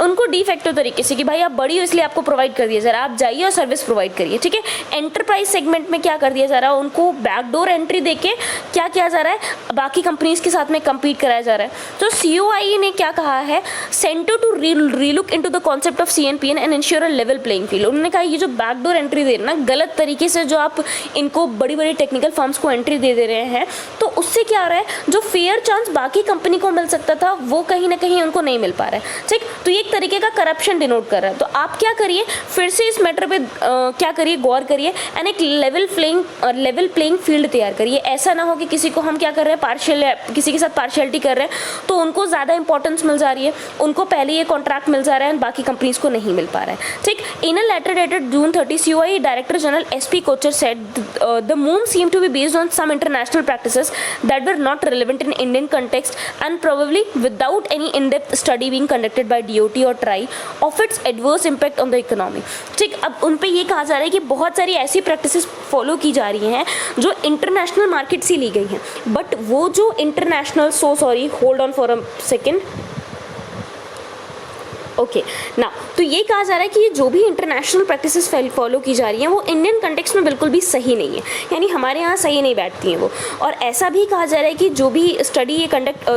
उनको डी फैक्टो तरीके से कि भाई आप बड़ी हो इसलिए आपको प्रोवाइड कर दिया जा रहा है, आप जाइए और सर्विस प्रोवाइड करिए। ठीक है, एंटरप्राइज सेगमेंट में क्या कर दिया जा रहा है, उनको बैकडोर एंट्री देके क्या किया जा रहा है, बाकी कंपनीज के साथ में compete कराया जा रहा है। तो COIE ने क्या कहा है, centre to relook into the concept of CNPN and ensure a level playing field. उन्होंने कहा ये जो बैकडोर एंट्री दे रहे हैं ना, गलत तरीके से जो आप इनको बड़ी बड़ी टेक्निकल फर्म्स को एंट्री दे रहे हैं, तो उससे क्या हो रहा है, जो फेयर चांस बाकी कंपनी को मिल सकता था वो कहीं ना कहीं उनको नहीं मिल पा रहा है। ठीक, तो ये एक तरीके का करप्शन डिनोट कर रहा है। तो आप क्या करिए, फिर से इस मैटर पे क्या करिए, गौर करिए एंड एक लेवल प्लेइंग फील्ड तैयार करिए। ऐसा ना हो कि किसी को हम क्या कर रहे हैं, किसी के साथ पार्शियलिटी कर रहे हैं तो उनको ज़्यादा इंपॉर्टेंस मिल जा रही है, उनको पहले ये कॉन्ट्रैक्ट मिल जा रहा है एंड बाकी कंपनीज को नहीं मिल पा रहा है। ठीक, in a letter dated June 30, COIE director general SP Kochhar said the move seemed to be based on some international practices that were not relevant in Indian context and probably without any in-depth study being conducted by DOT or TRAI of its adverse impact on the economy। ठीक, अब उन पे ये कहा जा रहा है कि बहुत सारी ऐसी प्रैक्टिसेस फॉलो की जा रही हैं जो इंटरनेशनल मार्केट से ली गई हैं, बट वो जो international, hold on for a second, okay ना, तो ये कहा जा रहा है कि ये जो भी इंटरनेशनल प्रैक्टिसेस फॉलो की जा रही हैं वो इंडियन कंटेक्स्ट में बिल्कुल भी सही नहीं है, यानी हमारे यहाँ सही नहीं बैठती हैं वो। और ऐसा भी कहा जा रहा है कि जो भी स्टडी ये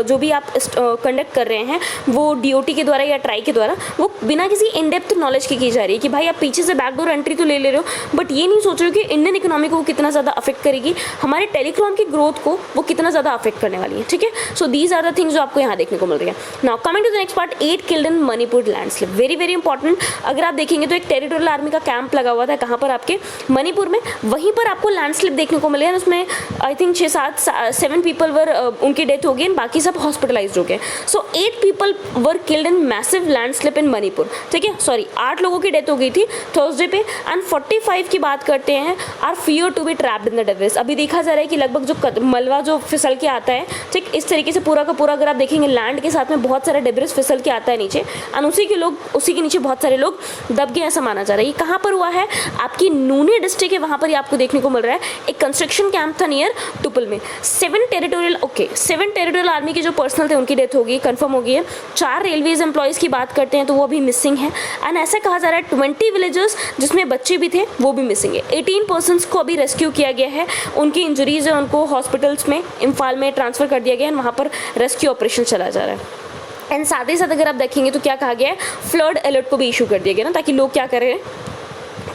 जो भी आप कंडक्ट कर रहे हैं वो DOT के द्वारा या ट्राई के द्वारा, वो बिना किसी इन डेप्थ नॉलेज की जा रही है कि भाई आप पीछे से बैकडोर एंट्री तो ले रहे हो, बट ये नहीं सोच रहे हो कि इंडियन इकोनॉमी को वो कितना ज़्यादा अफेक्ट करेगी, हमारे टेलीकॉम की ग्रोथ को वो कितना ज़्यादा अफेक्ट करने वाली है। ठीक है, so these are the things जो आपको यहाँ देखने को मिल रही है। Now coming to the next part, 8 killed in Manipur landslip, very very important. अगर आप देखेंगे तो एक टेरिटोरियल आर्मी का कैंप लगा हुआ था, कहाँ पर, आपके मणिपुर में, वहीं पर आपको लैंडस्लिप देखने को मिले हैं। उसमें आई थिंक 7 पीपल वर उनकी डेथ हो गई, बाकी सब हॉस्पिटलाइज हो गए। So 8 people were killed in massive landslip in Manipur. ठीक है, 8 लोगों की डेथ हो गई थी थर्सडे पे, एंड 45 की बात करते हैं are fear to be trapped in the debris. अभी देखा जा रहा है कि लगभग जो मलबा जो फिसल के आता है, ठीक, इस तरीके से पूरा का पूरा अगर आप देखेंगे लैंड के साथ में बहुत सारा डेब्रिस फिसल के आता है नीचे, एंड उसी के नीचे बहुत सारे लोग दब गए, ऐसा माना जा रहा है। ये कहाँ पर हुआ है, आपकी नूनी डिस्ट्रिक्ट है, वहाँ पर ये आपको देखने को मिल रहा है। एक कंस्ट्रक्शन कैंप था नियर टुपल में। 7 टेरिटोरियल आर्मी के जो पर्सनल थे उनकी डेथ हो गई, कंफर्म हो गई है। 4 रेलवेज एम्प्लॉयज़ की बात करते हैं तो वो अभी मिसिंग है, एंड ऐसा कहा जा रहा है 20 विलेजर्स जिसमें बच्चे भी थे वो भी मिसिंग है। 18 पर्सनस को अभी रेस्क्यू किया गया है, उनकी इंजरीज है, उनको हॉस्पिटल्स में इम्फाल में ट्रांसफ़र कर दिया गया है, वहाँ पर रेस्क्यू ऑपरेशन चला जा रहा है। एंड साथ ही साथ अगर आप देखेंगे तो क्या कहा गया है, फ्लड अलर्ट को भी इशू कर दिया गया ना, ताकि लोग क्या करें,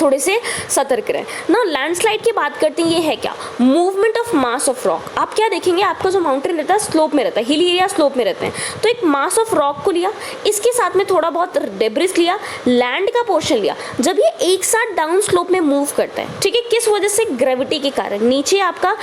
थोड़े से सतर्क रहें ना। लैंडस्लाइड की बात करते हैं, ये है क्या, movement of mass of rock. आप क्या देखेंगे, आपका जो माउंटेन रहता है स्लोप में रहता है, हिली एरिया स्लोप में रहते हैं, तो एक मास ऑफ रॉक को लिया, इसके साथ में थोड़ा बहुत डेब्रिस लिया, लैंड का पोर्शन लिया, जब ये एक साथ डाउन स्लोप में मूव करता है, ठीक है, किस वजह से, ग्रेविटी के कारण, नीचे आपका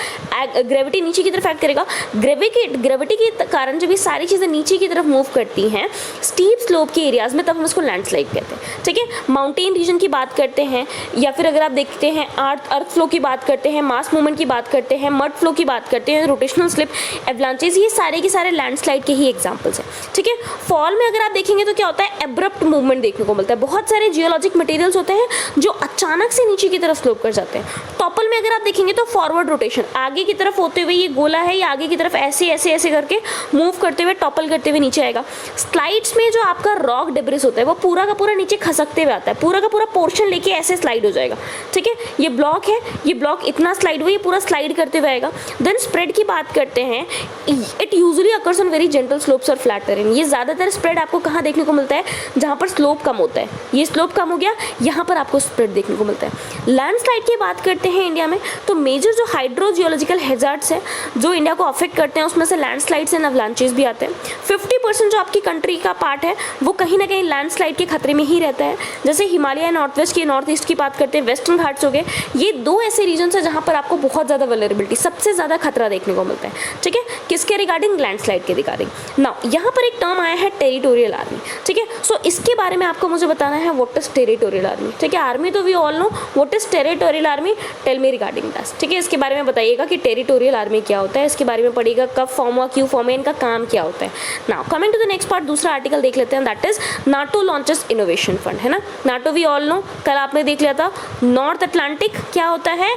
ग्रेविटी नीचे की तरफ एक्ट करेगा, ग्रेविटी के कारण जब ये सारी चीज़ें नीचे की तरफ मूव करती हैं स्टीप स्लोप के एरियाज में, तब हम उसको लैंडस्लाइड कहते हैं, ठीक है। माउंटेन रीजन की बात करते हैं, या फिर अगर आप देखते हैं अर्थ फ्लो की बात करते हैं, मास मूवमेंट की बात करते हैं, मड फ्लो की बात करते हैं, रोटेशनल स्लिप, एवलांचेस, ये सारे के सारे लैंडस्लाइड के ही एग्जांपल्स हैं, ठीक है। फॉल में अगर आप देखेंगे तो क्या होता है, एब्रप्ट मूवमेंट देखने को मिलता है, बहुत सारे जियोलॉजिक मटेरियल्स होते हैं जो अचानक से नीचे की तरफ स्लोप कर जाते हैं। टॉपल में अगर आप देखेंगे तो फॉरवर्ड रोटेशन, आगे की तरफ होते हुए ये गोला है, ये आगे की तरफ ऐसे ऐसे ऐसे करके मूव करते हुए टॉपल करते हुए नीचे आएगा। स्लाइड्स में जो आपका रॉक डेब्रिस होता है वो पूरा का पूरा नीचे खसकते हुए आता है, पूरा का पूरा पोर्शन लेके ऐसे स्लाइड हो जाएगा, ठीक है। ये ब्लॉक है, ये ब्लॉक इतना स्लाइड हुआ, ये पूरा स्लाइड करते हुए आएगा। देन स्प्रेड की बात करते हैं, it usually occurs on very gentle slopes और फ्लैट टेरेन। ये ज़्यादातर स्प्रेड आपको कहाँ देखने को मिलता है, जहाँ पर स्लोप कम होता है, ये स्लोप कम हो गया, यहाँ पर आपको स्प्रेड देखने को मिलता है। लैंडस्लाइड की बात करते हैं इंडिया में, तो मेजर जो हाइड्रोजियोलॉजिकल हैजार्ड्स हैं जो इंडिया को अफेक्ट करते हैं, उसमें से लैंडस्लाइड्स एंड अवलांचेस भी आते हैं। 50% जो आपकी कंट्री का पार्ट है वो कहीं ना कहीं लैंडस्लाइड के खतरे में ही रहता है। जैसे हिमालय, नॉर्थ वेस्ट की, नॉर्थ ईस्ट की बात करते हैं, वेस्टर्न घाट्स हो गए, ये दो ऐसे रीजन है जहाँ पर आपको बहुत ज़्यादा वल्नरेबिलिटी, सबसे ज़्यादा खतरा देखने को मिलता है, ठीक है, किसके रिगार्डिंग, लैंडस्लाइड के रिगार्डिंग। नाउ यहाँ पर एक टर्म आया है टेरिटोरियल आर्मी, ठीक है। सो इसके बारे में आपको मुझे बताना है व्हाट इज टेरिटोरियल आर्मी, ठीक है। आर्मी तो we all know, what is territorial army, tell me regarding that, ठीक है। इसके बारे में बताइएगा कि टेरिटोरियल आर्मी क्या होता है, इसके बारे में पढ़िएगा, कब फॉर्म हुआ, क्यों फॉर्म है, इनका काम क्या होता है। Now coming to the next part, दूसरा आर्टिकल देख लेते हैं, that is NATO launches innovation fund, है ना। नाटो वी ऑल नो, कल आपने देख लिया था। नॉर्थ अटलांटिक क्या होता है,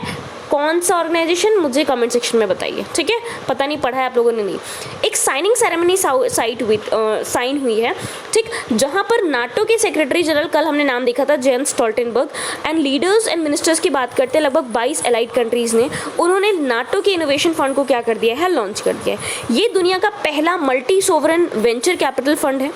कौन सा ऑर्गेनाइजेशन, मुझे कमेंट सेक्शन में बताइए, ठीक है। पता नहीं पढ़ा है आप लोगों ने, नहीं। एक साइनिंग सेरेमनी साइन हुई है, ठीक, जहां पर नाटो के सेक्रेटरी जनरल, कल हमने नाम देखा था, Jens Stoltenberg, and leaders and ministers की बात करते हैं, लगभग 22 एलाइड कंट्रीज़ ने, उन्होंने नाटो के इनोवेशन फंड को क्या कर दिया है, लॉन्च कर दिया है। ये दुनिया का पहला multi sovereign venture capital fund है।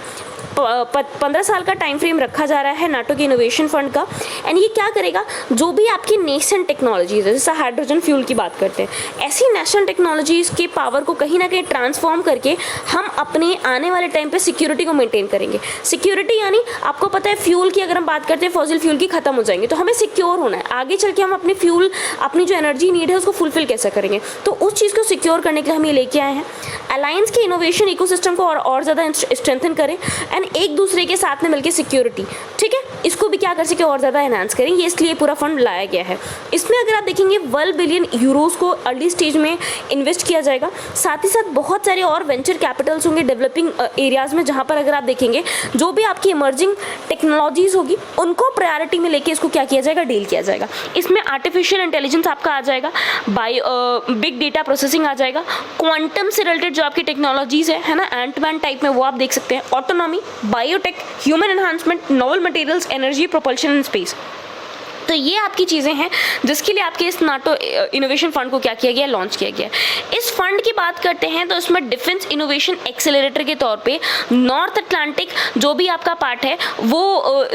15 साल का टाइम फ्रेम रखा जा रहा है नाटो के इनोवेशन फंड का। एंड ये क्या करेगा, जो भी आपकी नेशनल टेक्नोलॉजीज है, जैसे हाइड्रोजन फ्यूल की बात करते हैं, ऐसी नेशनल टेक्नोलॉजीज के पावर को कहीं ना कहीं ट्रांसफॉर्म करके हम अपने आने वाले टाइम पे सिक्योरिटी को मेंटेन करेंगे। सिक्योरिटी यानी आपको पता है फ्यूल की अगर हम बात करते हैं, फॉसिल फ्यूल की खत्म हो जाएंगे, तो हमें सिक्योर होना है, आगे चल के हम अपने फ्यूल, अपनी जो एनर्जी नीड है उसको फुलफिल कैसे करेंगे, तो उस चीज़ को सिक्योर करने के लिए हम ये लेके आए हैं। अलायंस के इनोवेशन इकोसिस्टम को और ज़्यादा स्ट्रेंथन करें एंड एक दूसरे के साथ में मिलकर सिक्योरिटी, ठीक है, इसको भी क्या कर सके, और ज़्यादा एनहांस करेंगे, इसलिए पूरा फंड लाया गया है। इसमें अगर आप देखेंगे 12 बिलियन यूरोस को अर्ली स्टेज में इन्वेस्ट किया जाएगा। साथ ही साथ बहुत सारे और वेंचर कैपिटल्स होंगे डेवलपिंग एरियाज़ में, जहाँ पर अगर आप देखेंगे जो भी आपकी इमर्जिंग टेक्नोलॉजीज होगी उनको प्रायोरिटी में लेके इसको क्या किया जाएगा, डील किया जाएगा। इसमें आर्टिफिशियल इंटेलिजेंस आपका आ जाएगा, बिग डेटा प्रोसेसिंग आ जाएगा, क्वांटम से रिलेटेड जो आपकी टेक्नोलॉजीज है ना, एंटमैन टाइप में, वो आप देख सकते हैं, autonomy, biotech, human enhancement, novel materials, energy, propulsion in space. तो ये आपकी चीज़ें हैं जिसके लिए आपके इस नाटो इनोवेशन फंड को क्या किया गया, लॉन्च किया गया। इस फंड की बात करते हैं तो इसमें डिफेंस इनोवेशन एक्सेलरेटर के तौर पे नॉर्थ अटलांटिक जो भी आपका पार्ट है वो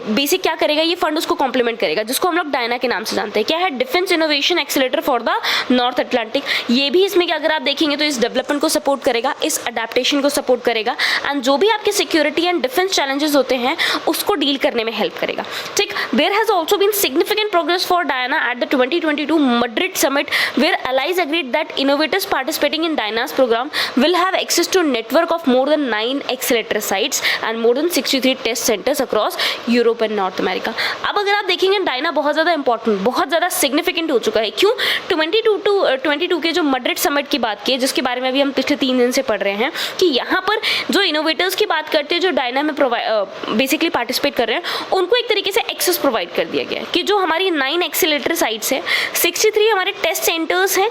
बेसिक क्या करेगा, ये फंड उसको कॉम्प्लीमेंट करेगा, जिसको हम लोग डायना के नाम से जानते हैं। क्या है, defence innovation accelerator for the north Atlantic. ये भी इसमें अगर आप देखेंगे तो इस डेवलपमेंट को सपोर्ट करेगा, इस अडेप्टेशन को सपोर्ट करेगा एंड जो भी आपके सिक्योरिटी एंड डिफेंस चैलेंजेस होते हैं उसको डील करने में हेल्प करेगा, ठीक। There has also been significant progress for Diana at the 2022 Madrid summit, where allies agreed that innovators participating in Diana's program will have access to a network of more than 9 accelerator sites and more than 63 test centers across Europe and North America. अब अगर आप देखेंगे Diana बहुत ज़्यादा important, बहुत ज़्यादा significant हो चुका है। क्यों, 22 के जो मड्रिड समिट की बात की, जिसके बारे में अभी हम पिछले 3 दिन से पढ़ रहे हैं कि यहाँ पर जो इनोवेटर्स की बात करते हैं, जो डायना में बेसिकली पार्टिसिपेट कर रहे हैं, उनको एक तरीके से एक्सेस प्रोवाइड कर दिया गया है कि जो हमारी 9 एक्सीलरेटर साइट्स है, 63 हमारे टेस्ट सेंटर्स हैं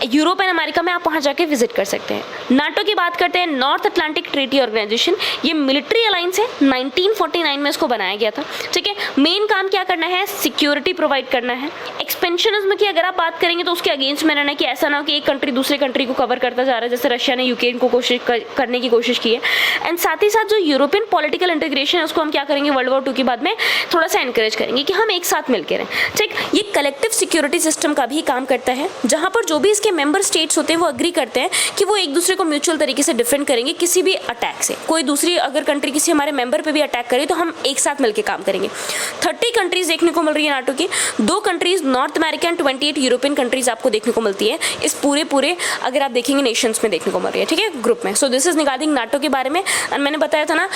यूरोप एंड अमेरिका में, आप वहाँ जाके विजिट कर सकते हैं। नाटो की बात करते हैं, नॉर्थ अटलांटिक ट्रीटी ऑर्गेनाइजेशन, ये मिलिट्री अलायंस है, 1949 में इसको बनाया गया था, ठीक है। मेन काम क्या करना है, सिक्योरिटी प्रोवाइड करना है। एक्सपेंशनिज्म की अगर आप बात करेंगे तो उसके अगेंस्ट में रहना है कि ऐसा ना हो कि एक कंट्री दूसरे कंट्री को कवर करता जा रहा है, जैसे रशिया ने यूक्रेन को करने की कोशिश की है। एंड साथ ही साथ जो यूरोपियन पॉलिटिकल इंटीग्रेशन है उसको हम क्या करेंगे, वर्ल्ड वॉर 2 के बाद में थोड़ा सा एनकरेज करेंगे कि हम एक साथ मिलकर रहें, ठीक। ये कलेक्टिव सिक्योरिटी सिस्टम का भी काम करता है, जहाँ पर जो भी इसके मेंबर स्टेट्स होते हैं वो अग्री करते हैं कि वो एक दूसरे को म्यूचुअल तरीके से डिफेंड करेंगे किसी भी अटैक से। कोई दूसरी अगर कंट्री किसी हमारे मेंबर पे भी अटैक करे तो हम एक साथ मिलकर काम करेंगे। 30 कंट्रीज देखने को मिल रही है नाटो की, 2 countries north American, 28 European countries आपको देखने को मिलती है इस पूरे अगर आप देखेंगे नेशंस में देखने को मिल रही है, ठीक है, ग्रुप में। सो दिस इज निगार्डिंग नाटो के बारे में। एंड मैंने बताया था ना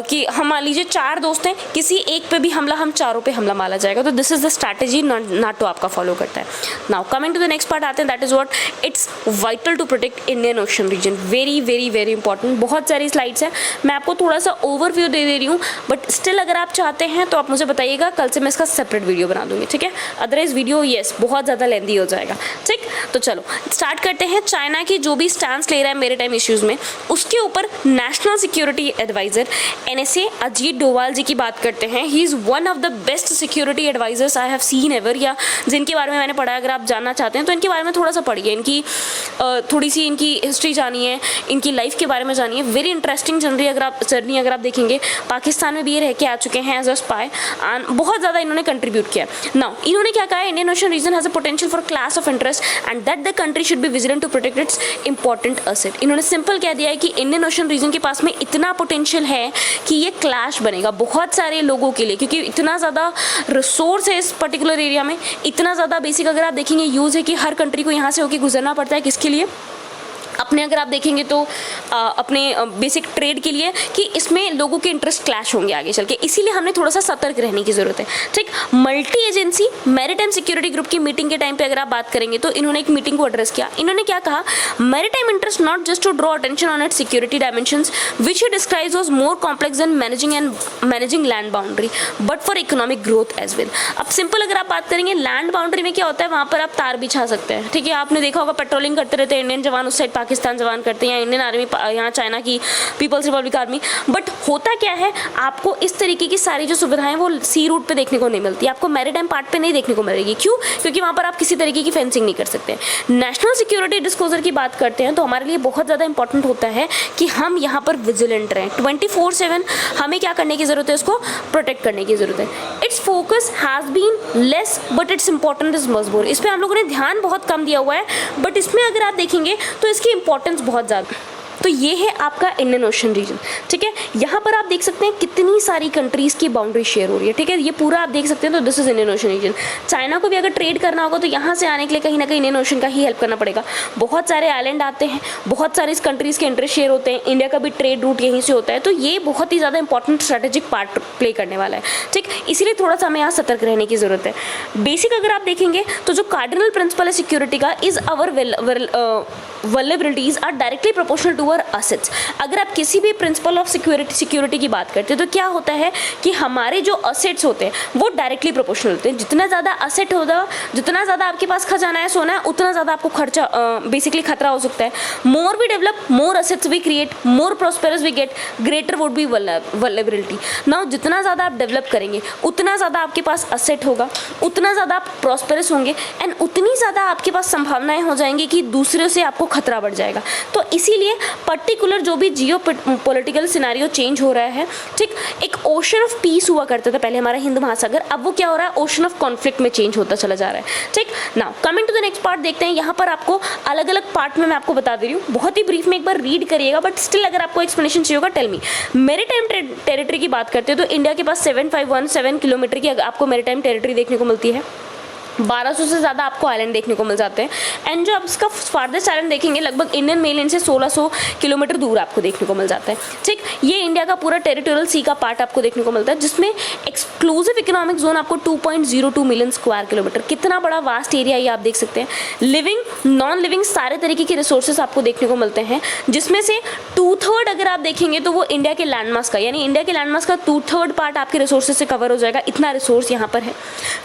कि हम मान लीजिए 4 दोस्त हैं, किसी एक पे भी हमला, हम चारों पे हमला मारा जाएगा। तो this is the strategy NATO आपका फॉलो करता है। Now coming to the next part आते हैं, that is what it's vital to protect Indian ocean region. Very very very important. बहुत सारी स्लाइड्स हैं, मैं आपको थोड़ा सा ओवरव्यू दे रही हूँ, बट स्टिल अगर आप चाहते हैं तो आप मुझे बताइएगा, कल से मैं इसका सेपरेट वीडियो बना दूंगी, ठीक है। अदरवाइज वीडियो बहुत ज़्यादा लेंदी हो जाएगा, ठीक। तो चलो स्टार्ट करते हैं। चाइना की जो भी स्टैंड ले रहा है मैरीटाइम इश्यूज़ में, उसके ऊपर national security adviser NSA Ajit Doval ji की बात करते हैं। He is one of the best security advisers I have seen ever, या जिनके बारे में मैंने पढ़ा है। अगर आप जानना चाहते हैं तो इनके बारे में थोड़ा सा पढ़िए, इनकी थोड़ी सी इनकी हिस्ट्री जानिए, इनकी लाइफ के बारे में जानिए। वेरी इंटरेस्टिंग जर्नी अगर आप देखेंगे। पाकिस्तान में भी ये रह के आ चुके हैं एज अ स्पाई, एंड बहुत ज़्यादा इन्होंने कंट्रीब्यूट किया। नाउ इन्होंने क्या कहा है, Indian ocean region has a potential for class of interest and that the country should be vigilant to protect its important asset. इन्होंने सिंपल कह दिया है कि इंडियन ओशन रीजन के पास में इतना पोटेंशियल है कि ये क्लैश बनेगा बहुत सारे लोगों के लिए, क्योंकि इतना ज़्यादा रिसोर्स है इस पर्टिकुलर एरिया में, इतना ज़्यादा बेसिक अगर आप देखेंगे यूज़ है कि हर कंट्री को यहाँ से होकर गुजरना पड़ता है। किसके लिए? अपने अगर आप देखेंगे तो अपने बेसिक ट्रेड के लिए, कि इसमें लोगों के इंटरेस्ट क्लैश होंगे आगे चल के, इसीलिए हमने थोड़ा सा सतर्क रहने की ज़रूरत है, ठीक। Multi agency maritime security group की मीटिंग के टाइम पे अगर आप बात करेंगे तो इन्होंने एक मीटिंग को एड्रेस किया। इन्होंने क्या कहा, maritime interest not just to draw attention on its security dimensions which he describes was more complex than managing land boundary but for economic growth as well. अब सिंपल अगर आप बात करेंगे, लैंड बाउंड्री में क्या होता है, वहाँ पर आप तार बिछा सकते हैं, ठीक है। आपने देखा होगा पेट्रोलिंग करते रहते हैं इंडियन जवान, उस साइड पाकिस्तान जवान करते हैं, या इंडियन आर्मी यहाँ चाइना की पीपल्स रिपब्लिक आर्मी। बट होता क्या है, आपको इस तरीके की सारी जो सुविधाएं वो सी रूट पे देखने को नहीं मिलती, आपको मैरीटाइम पार्ट पे नहीं देखने को मिलेगी। क्यों? क्योंकि वहाँ पर आप किसी तरीके की फेंसिंग नहीं कर सकते। नेशनल सिक्योरिटी डिस्क्लोजर की बात करते हैं तो हमारे लिए बहुत ज़्यादा इंपॉर्टेंट होता है कि हम यहाँ पर विजिलेंट रहें 24/7। हमें क्या करने की ज़रूरत है, उसको प्रोटेक्ट करने की ज़रूरत है। Its focus has been less but it's important is must more. इस पर हम लोगों ने ध्यान बहुत कम दिया हुआ है, बट इसमें अगर आप देखेंगे तो इसकी इंपॉर्टेंस बहुत ज़्यादा। तो ये है आपका इंडियन ओशन रीजन, ठीक है। यहाँ पर आप देख सकते हैं कितनी सारी कंट्रीज़ की बाउंड्री शेयर हो रही है, ठीक है। ये पूरा आप देख सकते हैं। तो this is Indian ocean region. China को भी अगर ट्रेड करना होगा तो यहाँ से आने के लिए कहीं ना कहीं इंडियन ओशन का ही हेल्प करना पड़ेगा। बहुत सारे आइलैंड आते हैं, बहुत सारे इस कंट्रीज़ के इंटरेस्ट शेयर होते हैं, इंडिया का भी ट्रेड रूट यहीं से होता है। तो ये बहुत ही ज़्यादा इंपॉर्टेंट स्ट्रेटेजिक पार्ट प्ले करने वाला है, ठीक। इसीलिए थोड़ा सा हमें यहाँ सतर्क रहने की ज़रूरत है। बेसिक अगर आप देखेंगे तो जो कार्डिनल प्रिंसिपल है सिक्योरिटी का, is our vulnerabilities are directly proportional to our assets. अगर आप किसी भी प्रिंसिपल ऑफ सिक्योरिटी की बात करते हैं तो क्या होता है कि हमारे जो असेट्स होते हैं वो डायरेक्टली प्रोपोर्शनल होते हैं। जितना ज़्यादा असेट होगा, जितना ज़्यादा आपके पास खजाना है, सोना है, उतना ज़्यादा आपको खर्चा बेसिकली खतरा हो सकता है। More we develop, more assets we create, more prosperous we get, greater would be vulnerability. Now जितना ज़्यादा आप डेवलप करेंगे उतना ज़्यादा आपके पास असेट होगा, उतना ज़्यादा आप प्रॉस्पेरस होंगे, एंड उतनी ज़्यादा आपके पास संभावनाएं हो जाएंगी कि दूसरे से आपको खतरा बढ़ जाएगा। तो इसीलिए पर्टिकुलर जो भी जियो पॉलिटिकल सिनारियो चेंज हो रहा है, ठीक। एक ओशन ऑफ पीस हुआ करता था पहले हमारा हिंद महासागर, अब वो क्या हो रहा है, ओशन ऑफ कॉन्फ्लिक्ट में चेंज होता चला जा रहा है, ठीक। नाउ कमिंग टू द नेक्स्ट पार्ट देखते हैं। यहाँ पर आपको अलग अलग पार्ट में मैं आपको बता दे रही हूँ, बहुत ही ब्रीफ में एक बार रीड करिएगा, बट स्टिल अगर आपको एक्सप्लेनेशन चाहिए होगा टेल मी। मैरीटाइम टेरिटरी की बात करते हैं तो इंडिया के पास 7517 किलोमीटर की आपको मैरीटाइम टेरिटरी देखने को मिलती है। 1200 से ज़्यादा आपको आइलैंड देखने को मिल जाते हैं, एंड जो आप इसका फार्देस्ट आइलैंड देखेंगे लगभग इंडियन मेनलैंड से 1600 किलोमीटर दूर आपको देखने को मिल जाता है, ठीक। ये इंडिया का पूरा टेरिटोरियल सी का पार्ट आपको देखने को मिलता है, जिसमें एक्सक्लूसिव इकोनॉमिक जोन आपको 2.02 मिलियन स्क्वायर किलोमीटर, कितना बड़ा वास्ट एरिया ये आप देख सकते हैं। लिविंग नॉन लिविंग सारे तरीके के रिसोर्सेज आपको देखने को मिलते हैं, जिसमें से 2/3 अगर आप देखेंगे तो वो इंडिया के लैंडमास का, यानी इंडिया के लैंडमास का 2/3 पार्ट आपके रिसोर्सेज से कवर हो जाएगा, इतना रिसोर्स यहाँ पर है।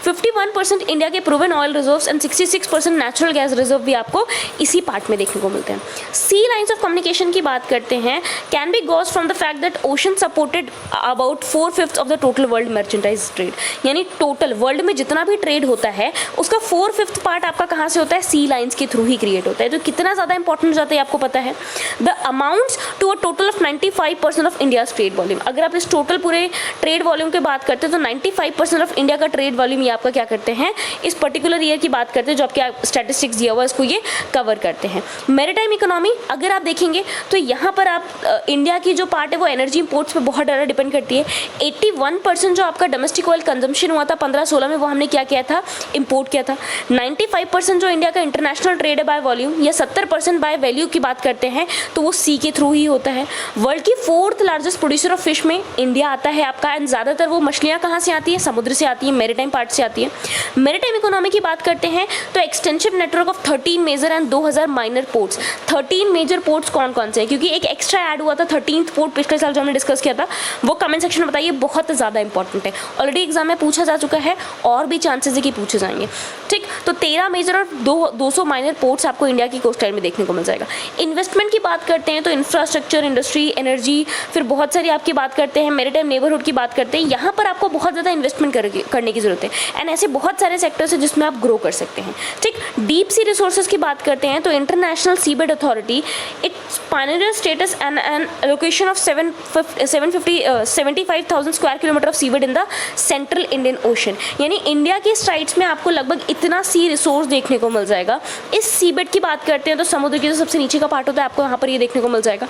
51% इंडिया के proven oil reserves and 66% natural gas reserve भी आपको इसी पार्ट में देखने को मिलते हैं। सी लाइन्स ऑफ कम्युनिकेशन की बात करते हैं, can be gauged from the fact that ocean supported about 4/5 of the total world merchandise trade, यानी टोटल वर्ल्ड में जितना भी ट्रेड होता है उसका 4/5 पार्ट आपका कहाँ से होता है, सी लाइन्स के थ्रू ही क्रिएट होता है। तो कितना ज़्यादा इंपॉर्टेंट हो जाता है आपको पता है। The amounts to a total of 95% of India's trade volume, अगर आप इस टोटल पूरे ट्रेड वॉल्यूम की बात करते हैं तो 95% ऑफ इंडिया का ट्रेड वॉल्यूम ये आपका क्या करते हैं, इस पर्टिकुलर ईयर की बात करते हैं जो आपके स्टैटिस्टिक्स दिया हुआ है इसको ये कवर करते हैं। मैरीटाइम इकोनॉमी अगर आप देखेंगे तो यहाँ पर आप इंडिया की जो पार्ट है वो एनर्जी इंपोर्ट्स पे बहुत ज़्यादा डिपेंड करती है। 81% जो आपका डोमेस्टिक ऑयल कंजम्पशन हुआ था 15-16 में, वो हमने क्या किया था, इंपोर्ट किया था। 95% जो इंडिया का इंटरनेशनल ट्रेड है बाय वॉल्यूम, या 70% बाय वैल्यू की बात करते हैं तो वो सी के थ्रू ही होता है। वर्ल्ड की 4th largest producer of fish में इंडिया आता है आपका, एंड ज़्यादातर वो मछलियाँ कहाँ से आती है, समुद्र से आती है, मैरीटाइम पार्ट से आती है। मैरीटाइम इकोनॉमी की बात करते हैं तो extensive network of 13 major and 2000 minor ports. 13 major ports कौन कौन से हैं, क्योंकि एक एक्स्ट्रा ऐड हुआ था 13th पोर्ट पिछले साल जो हमने डिस्कस किया था, वो कमेंट सेक्शन में बताइए, बहुत ज़्यादा इंपॉर्टेंट है। ऑलरेडी एग्जाम में पूछा जा चुका है और भी चांसेस है कि पूछे जाएंगे। ठीक, तो 13 मेजर और 200 माइनर पोर्ट्स आपको इंडिया की कोस्ट लाइन में देखने को मिल जाएगा। इन्वेस्टमेंट की बात करते हैं तो इंफ्रास्ट्रक्चर, इंडस्ट्री, एनर्जी, फिर बहुत सारी आपकी बात करते हैं मैरीटाइम नेबरहुड की बात करते हैं, यहाँ पर आपको बहुत ज़्यादा इन्वेस्टमेंट करने की जरूरत है। एंड ऐसे बहुत सारे सेक्टर्स हैं जिसमें आप ग्रो कर सकते हैं। ठीक, डीप सी रिसोर्सेज की बात करते हैं तो international seabed authority it's Pioneer status and allocation of 75,000 square kilometre of seabed in the central Indian ocean, यानी इंडिया के साइड्स में आपको लगभग इतना सी रिसोर्स देखने को मिल जाएगा। इस सीबेड की बात करते हैं तो समुद्र की जो सबसे नीचे का पार्ट होता है आपको यहाँ पर ये देखने को मिल जाएगा।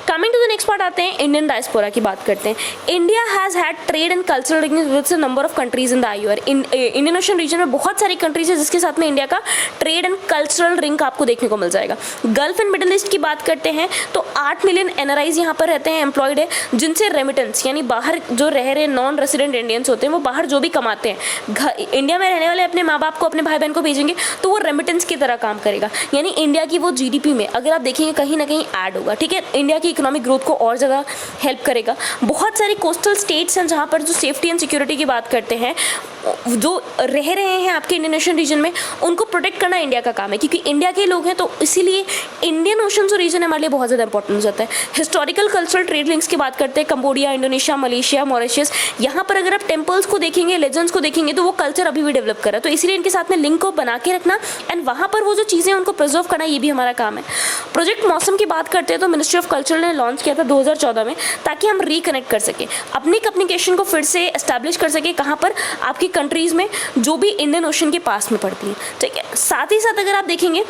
Coming to the next part आते हैं, इंडियन डायस्पोरा की बात करते हैं। India has had trade and cultural links with a number of countries in the IOR। Indian ocean region में बहुत सारी कंट्रीज है जिसके साथ में इंडिया का ट्रेड एंड कल्चरल लिंक आपको देखने को मिल जाएगा। गल्फ एंड मिडिल ईस्ट की बात करते हैं तो 8 मिलियन NRIs यहाँ पर रहते हैं, एम्प्लॉयड है, जिनसे रेमिटेंस यानी बाहर जो रह रहे नॉन रेसिडेंट इंडियंस होते हैं वो बाहर जो भी कमाते हैं इंडिया में रहने वाले अपने माँ बाप को, अपने भाई बहन को भेजेंगे तो वो रेमिटेंस की तरह काम करेगा, यानी इंडिया की वो GDP में अगर आप देखेंगे कहीं ना कहीं ऐड होगा। ठीक है, इंडिया की इकोनॉमिक ग्रोथ को और ज़्यादा हेल्प करेगा। बहुत सारी कोस्टल स्टेट्स हैं जहाँ पर जो सेफ्टी एंड सिक्योरिटी की बात करते हैं, जो रह रहे हैं आपके इंडियन ओशन रीजन में, उनको प्रोटेक्ट करना इंडिया का काम है, क्योंकि इंडिया के लोग हैं तो इसीलिए इंडियन ओशन जो रीजन है हमारे लिए बहुत ज़्यादा इंपॉर्टेंट हो जाता है। हिस्टोरिकल कल्चरल ट्रेड लिंक्स की बात करते हैं, कंबोडिया, इंडोनेशिया, मलेशिया, मॉरिशस, यहाँ पर अगर आप टेम्पल्स को देखेंगे, लेजेंड्स को देखेंगे तो वो कल्चर अभी भी डेवलप कर रहा है, तो इसीलिए इनके साथ में लिंक को बना के रखना एंड वहाँ पर वो जो चीज़ें हैं उनको प्रिजर्व करना, ये भी हमारा काम है। प्रोजेक्ट मौसम की बात करते हैं तो मिनिस्ट्री ऑफ कल्चर ने लॉन्च किया था 2014 में, ताकि हम रिकनेक्ट कर सकें, अपनी कम्युनिकेशन को फिर से एस्टैब्लिश कर सकें, कहाँ पर आपकी कंट्रीज़ में जो भी इंडियन ओशन के पास में पड़ती है। ठीक है, साथ ही साथ अगर आप देखेंगे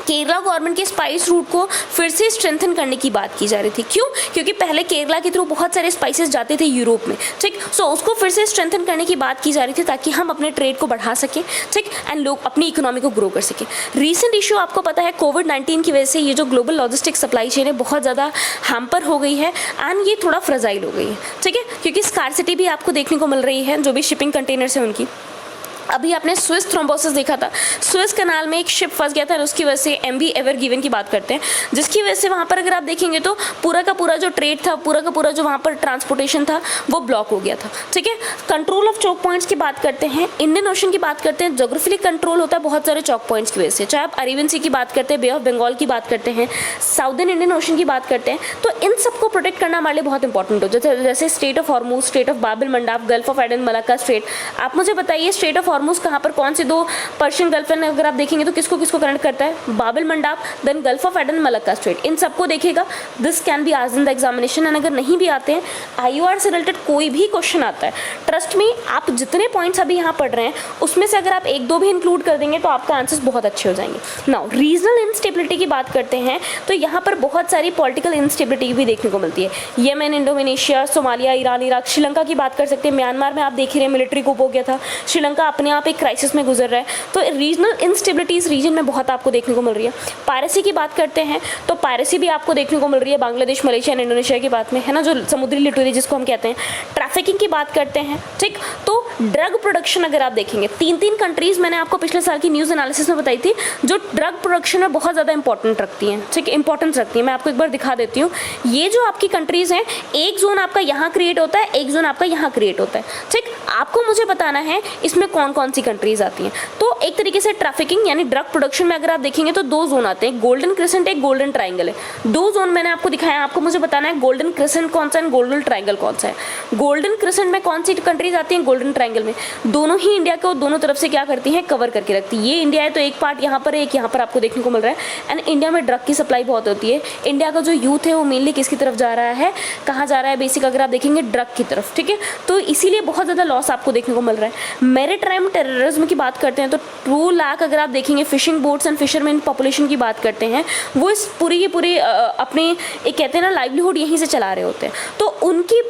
केरला गवर्नमेंट के स्पाइस रूट को फिर से स्ट्रेंथन करने की बात की जा रही थी। क्यों? क्योंकि पहले केरला के थ्रू बहुत सारे स्पाइसेस जाते थे यूरोप में। ठीक, सो उसको फिर से स्ट्रेंथन करने की बात की जा रही थी ताकि हम अपने ट्रेड को बढ़ा सकें, ठीक, एंड लोग अपनी इकोनॉमी को ग्रो कर सकें। रीसेंट इशू आपको पता है कोविड-19 की वजह से ये जो ग्लोबल लॉजिस्टिक सप्लाई चेन है बहुत ज़्यादा हैम्पर हो गई है एंड ये थोड़ा फ्रजाइल हो गई है। ठीक है, क्योंकि स्कार्सिटी भी आपको देखने को मिल रही है, जो भी शिपिंग कंटेनर्स हैं उनकी। अभी आपने स्विस थ्रोम्बोसिस देखा था, स्विस कनाल में एक शिप फंस गया था और उसकी वजह से MV एवर गिवन की बात करते हैं, जिसकी वजह से वहाँ पर अगर आप देखेंगे तो पूरा का पूरा जो ट्रेड था, पूरा का पूरा जो वहाँ पर ट्रांसपोर्टेशन था वो ब्लॉक हो गया था। ठीक है, कंट्रोल ऑफ चौक पॉइंट्स की बात करते हैं, इंडियन ओशन की बात करते हैं, जोग्राफिकली कंट्रोल होता है बहुत सारे चौक पॉइंट्स की वजह से, चाहे आप अरेबियन सी की बात करते हैं, बे ऑफ बंगाल की बात करते हैं, साउदर्न इंडियन ओशन की बात करते हैं, तो इन सबको प्रोटेक्ट करना हमारे लिए बहुत इंपॉर्टेंट हो, जैसे Strait of Hormuz, Strait of Bab el Mandeb, Gulf of Aden, Malacca Strait. आप मुझे बताइए स्ट्रेट ऑफ हॉर्मूज कहाँ पर, कौन से दो पर्शियन गल्फ में अगर आप देखेंगे तो किसको किसको कनेक्ट करता है, Bab el Mandeb, then Gulf of Aden, Malacca Strait, इन सबको देखिएगा। This can be asked in the examination and अगर नहीं भी आते हैं, IOR से रिलेटेड कोई भी क्वेश्चन आता है, ट्रस्ट मी आप जितने पॉइंट्स अभी यहाँ पढ़ रहे हैं उसमें से अगर आप 1-2 भी इंक्लूड कर देंगे तो आपका आंसर्स बहुत अच्छे हो जाएंगे। नाउ रीजनल इंस्टेबिलिटी की बात करते हैं तो यहाँ पर बहुत सारी पॉलिटिकल इंस्टेबिलिटी भी देखने को मिलती है। Yemen, Indonesia, Somalia, Iran, Iraq, Sri Lanka की बात कर सकते हैं, म्यांमार में आप देख रहे हैं मिलिट्री coup हो गया था, श्रीलंका अपने आप एक क्राइसिस में गुजर रहा है, तो रीजनल इंस्टेबिलिटीज रीजन में बहुत आपको देखने को मिल रही है। पायरेसी की बात करते हैं तो पायरेसी भी आपको देखने को मिल रही है बांग्लादेश, मलेशिया एंड इंडोनेशिया की बात में, है ना, जो समुद्री लुटेरे जिसको हम कहते हैं। ट्रैफिकिंग की बात करते हैं, ठीक, तो ड्रग प्रोडक्शन अगर आप देखेंगे 3 कंट्रीज मैंने आपको पिछले साल की न्यूज़ एनालिसिस में बताई थी जो ड्रग प्रोडक्शन में बहुत ज़्यादा इंपॉर्टेंट रखती हैं, ठीक, इंपॉर्टेंस रखती है। मैं आपको एक बार दिखा देती हूँ, ये जो आपकी कंट्रीज़ हैं, एक जोन आपका यहाँ क्रिएट होता है, एक जोन आपका यहाँ क्रिएट होता है। ठीक, आपको मुझे बताना है इसमें कौन कौन सी कंट्रीज आती हैं। तो एक तरीके से ट्रैफिकिंग यानी ड्रग प्रोडक्शन में अगर आप देखेंगे तो 2 जोन आते हैं, गोल्डन क्रिसेंट, एक गोल्डन ट्राइंगल है। 2 जोन मैंने आपको दिखाया, आपको मुझे बताना है गोल्डन क्रिसेंट कौन सा है, गोल्डन ट्राइंगल कौन सा है। गोल्डन क्रिसेंट में कौन सी कंट्रीज आती हैं, गोल्डन ट्राइंगल में दोनों ही इंडिया को दोनों तरफ से क्या करती हैं, कवर करके रखती है। ये इंडिया है तो एक पार्ट यहाँ पर है, एक यहाँ पर आपको देखने को मिल रहा है। एंड इंडिया में ड्रग की सप्लाई बहुत होती है। इंडिया का जो यूथ है वो मेनली किसकी तरफ जा रहा है, कहाँ जा रहा है, बेसिक अगर आप देखेंगे ड्रग की तरफ, ठीक है। तो इसीलिए बहुत ज़्यादा लॉस आपको देखने को मिल रहा है। मैरीटाइम टेररिज्म की बात करते हैं तो 2 लाख अगर आप देखेंगे fishing boats and fisherman population की बात करते हैं, वो इस पूरी अपने एक कहते हैं ना लाइवलीहुड यहीं से चला रहे होते हैं। तो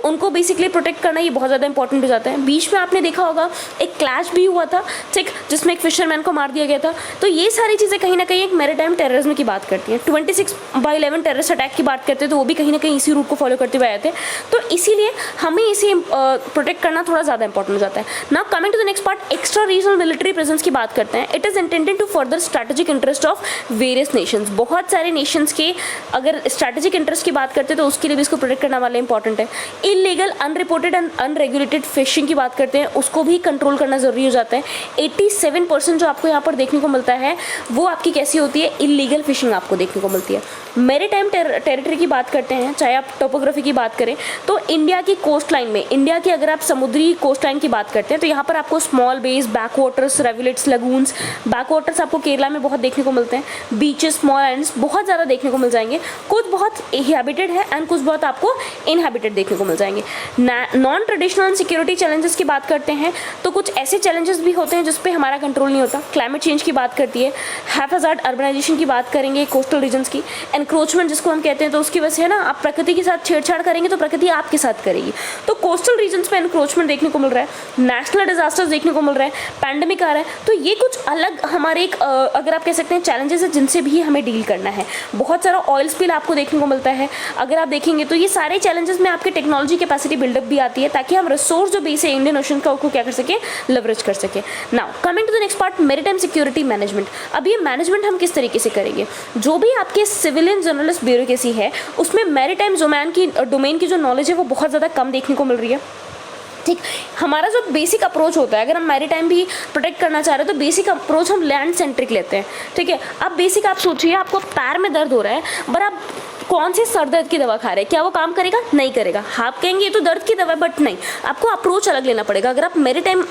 उनको बेसिकली प्रोटेक्ट करना ये बहुत ज़्यादा इंपॉर्टेंट हो जाता है। बीच में आपने देखा होगा एक क्लैश भी हुआ था, ठीक, जिसमें एक फिशरमैन को मार दिया गया था। तो ये सारी चीज़ें कहीं ना कहीं एक मैरीटाइम टेररिज्म की बात करती हैं। 26/11 टेररिस्ट अटैक की बात करते हैं तो वो भी कहीं ना कहीं इसी रूट को फॉलो करते हुए आए थे। तो इसीलिए हमें इसे प्रोटेक्ट करना थोड़ा ज़्यादा इंपॉर्टेंट हो जाता है। Now coming to the next part, extra regional military presence की बात करते हैं। It is intended to further strategic interest of various nations. बहुत सारे नेशंस के अगर स्ट्रैटेजिक इंटरेस्ट की बात करते हैं तो उसके लिए भी इसको प्रोटेक्ट करना वाला इंपॉर्टेंट है। Illegal, unreported and unregulated fishing की बात करते हैं, उसको भी कंट्रोल करना ज़रूरी हो जाता है। 87% जो आपको यहाँ पर देखने को मिलता है वो आपकी कैसी होती है, इलीगल फिशिंग आपको देखने को मिलती है। मैरीटाइम टेरिटरी की बात करते हैं, चाहे आप टोपोग्राफी की बात करें तो इंडिया की कोस्ट लाइन में, इंडिया की अगर आप समुद्री कोस्ट लाइन की बात करते हैं तो यहाँ पर आपको small bays, backwaters, rivulets, lagoons, backwaters आपको केरला में बहुत देखने को मिलते हैं। बीचेस, स्मॉल आइलैंड्स बहुत ज़्यादा देखने को मिल जाएंगे। कुछ बहुत इनहैबिटेड है एंड कुछ बहुत आपको इनहैबिटेड देखने को मिल जाएंगे। नॉन ट्रेडिशनल सिक्योरिटी चैलेंजेस की बात करते हैं तो कुछ ऐसे चैलेंजेस भी होते हैं जिस पे हमारा कंट्रोल नहीं होता। क्लाइमेट चेंज की बात करती है, हैफाजार्ड अर्बनाइजेशन की बात करेंगे, कोस्टल रीजन्स की, एनक्रोचमेंट जिसको हम कहते हैं, तो उसकी वजह से है ना आप प्रकृति के साथ छेड़छाड़ करेंगे तो प्रकृति आपके साथ करेगी। तो कोस्टल रीजन्स में एनक्रोचमेंट देखने को मिल रहा है, नेशनल डिजास्टर्स देखने को मिल रहा है, पैंडेमिक आ रहा है। तो ये कुछ अलग हमारे एक अगर आप कह सकते हैं चैलेंजेस है जिनसे भी हमें डील करना है। बहुत सारा ऑयल स्पिल आपको देखने को मिलता है अगर आप देखेंगे तो ये सारे चैलेंजेस में आपके टेक्नोलॉजी कैपेसिटी बिल्डअप भी आती है ताकि हम रिसोर्स जो बेस है इंडियन ओशन का उसको क्या कर सके, लेवरेज कर सके। Now coming to the next part, maritime security management. अब ये मैनेजमेंट हम किस तरीके से करेंगे, जो भी आपके सिविलियन जर्नलिस्ट ब्यूरोक्रेसी है उसमें मैरीटाइम डोमेन की जो नॉलेज है वो बहुत ज़्यादा कम देखने को मिल रही है। ठीक, हमारा जो बेसिक अप्रोच होता है, अगर हम मैरीटाइम भी प्रोटेक्ट करना चाह रहे हैं तो बेसिक अप्रोच हम लैंड सेंट्रिक लेते हैं। ठीक है, अब बेसिक आप सोचिए आपको पैर में दर्द हो रहा है, पर आप कौन सी सर दर्द की दवा खा रहे हैं, क्या वो काम करेगा, नहीं करेगा। आप कहेंगे ये तो दर्द की दवा है, बट नहीं, आपको अप्रोच अलग लेना पड़ेगा। अगर आप मैरीटाइम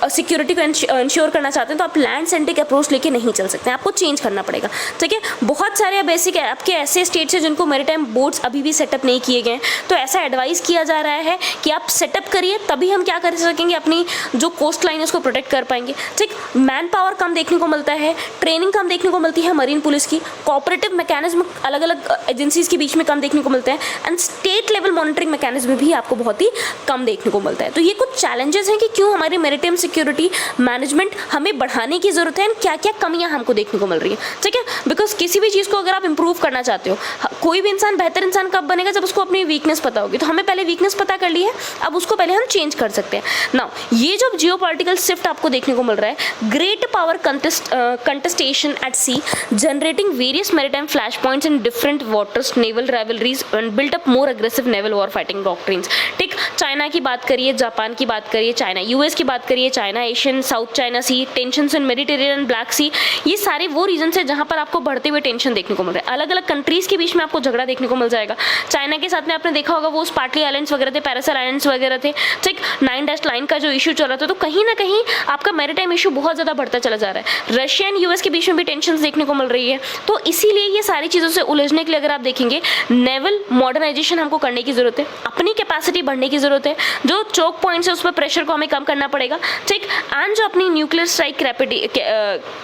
सिक्योरिटी को इंश्योर करना चाहते हैं तो आप लैंड सेंट्रिक अप्रोच लेके नहीं चल सकते हैं, आपको चेंज करना पड़ेगा। ठीक है, बहुत सारे बेसिक आपके ऐसे स्टेट्स हैं जिनको मैरीटाइम बोर्ड्स अभी भी सेटअप नहीं किए गए, तो ऐसा एडवाइस किया जा रहा है कि आप सेटअप करिए, तभी हम क्या कर सकेंगे, अपनी जो कोस्ट लाइन है उसको प्रोटेक्ट कर पाएंगे। ठीक, मैन पावर कम देखने को मिलता है, ट्रेनिंग कम देखने को मिलती है मरीन पुलिस की, कोऑपरेटिव मैकेनिज्म अलग अलग एजेंसीज के बीच में कम देखने को मिलता है, and state level monitoring mechanism भी आपको बहुत ही कम देखने को मिलता है। तो ये कुछ चैलेंजेस हैं कि क्यों हमारी मैरीटाइम सिक्योरिटी मैनेजमेंट हमें बढ़ाने की जरूरत है, क्या क्या कमियां हमको देखने को मिल रही है। ठीक है, बिकॉज किसी भी चीज़ को अगर आप इंप्रूव करना चाहते हो, कोई भी इंसान बेहतर इंसान कब बनेगा, जब उसको अपनी वीकनेस पता होगी। तो हमें पहले वीकनेस पता कर ली है, अब उसको पहले हम चेंज कर सकते हैं। नाउ ये जो जियोपॉलिटिकल शिफ्ट आपको देखने को मिल रहा है, great power contestation at sea generating various maritime flash points in different waters, naval rivalries and built up more aggressive naval war fighting doctrines. ठीक, चाइना की बात करिए, जापान की बात करिए, चाइना यूएस की बात करिए, चाइना एशियन साउथ चाइना सी, टेंशंस इन मेडिटेरियन ब्लैक सी, ये सारे वो रीजन है जहां पर आपको बढ़ते हुए टेंशन देखने को मिल रहा है। अलग अलग कंट्रीज के बीच में आपको झगड़ा देखने को मिल जाएगा। चाइना के साथ में आपने देखा होगा वो स्पार्टली आइलैंड्स वगैरह थे, पैरासाइल आइलैंड्स वगैरह थे। ठीक, 9 लाइन का जो इशू चल रहा था, तो कहीं ना कहीं आपका मैरीटाइम इशू बहुत ज्यादा बढ़ता चला जा रहा है। रशिया एंड यूएस के बीच में भी टेंशन देखने को मिल रही है। तो इसीलिए ये सारी चीजों से उलझने के लिए अगर आप देखेंगे, नेवल मॉडर्नाइजेशन हमको करने की जरूरत है, अपनी कैपेसिटी बढ़ने की जरूरत है, जो चोक पॉइंट्स है उस पर प्रेशर को हमें कम करना पड़ेगा। ठीक, एंड जो अपनी न्यूक्लियर स्ट्राइक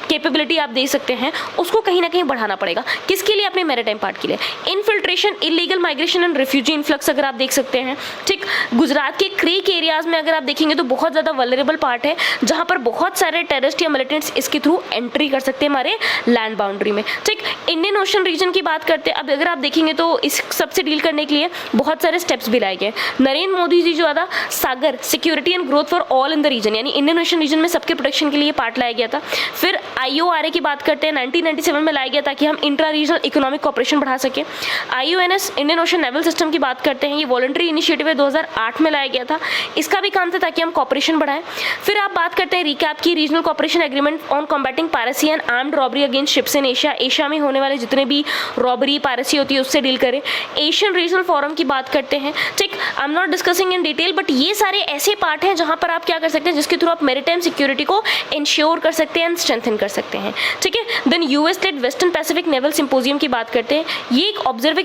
कैपेबिलिटी आप दे सकते हैं उसको कहीं ना कहीं बढ़ाना पड़ेगा। किसके लिए, अपने मैरीटाइम पार्ट के लिए। Infiltration, illegal migration and refugee influx अगर आप देख सकते हैं। ठीक, गुजरात के क्रीक एरियाज में अगर आप देखेंगे तो बहुत ज्यादा वल्नरेबल पार्ट है जहां पर बहुत सारे टेररिस्ट या मिलिटेंट्स इसके थ्रू एंट्री कर सकते हैं हमारे लैंड बाउंड्री में। ठीक, इंडियन ओशन रीजन की बात करते हैं। अब अब अगर आप देखेंगे तो इस सबसे डील करने के लिए बहुत सारे स्टेप्स भी लाए गए। नरेंद्र मोदी जी जो था SAGAR security and growth for all in the region, यानी इंडियन ओशन रीजन में सबके प्रोटेक्शन के लिए पार्ट लाया गया था। फिर IORA की बात करते हैं, 1997 में लाया गया ताकि हम इंट्रा रीजनल इकोनॉमिक कोऑपरेशन बढ़ा सके। IONS Indian ocean naval system की बात करते हैं, ये वॉलंटरी इनिशिएटिव है, 2008 में लाया गया था। इसका भी काम था ताकि हम कोऑपरेशन बढ़ाएं। फिर आप बात करते हैं रिकैप की, regional cooperation agreement on combating piracy and armed robbery against ships in Asia, Asia में होने वाले जितने भी रॉबरी पायरेसी होती है उससे डील करें। एशियन रीजनल फोरम की बात करते हैं, ठीक, I am not discussing in detail, but ये सारे ऐसे पार्ट हैं जहां पर आप क्या कर सकते हैं, जिसके थ्रू आप मैरीटाइम सिक्योरिटी को इंश्योर कर सकते हैं एंड स्ट्रेंथन कर सकते हैं, ठीक है। Then US led western pacific naval symposium की बात करते हैं, ये एक ऑब्जर्वर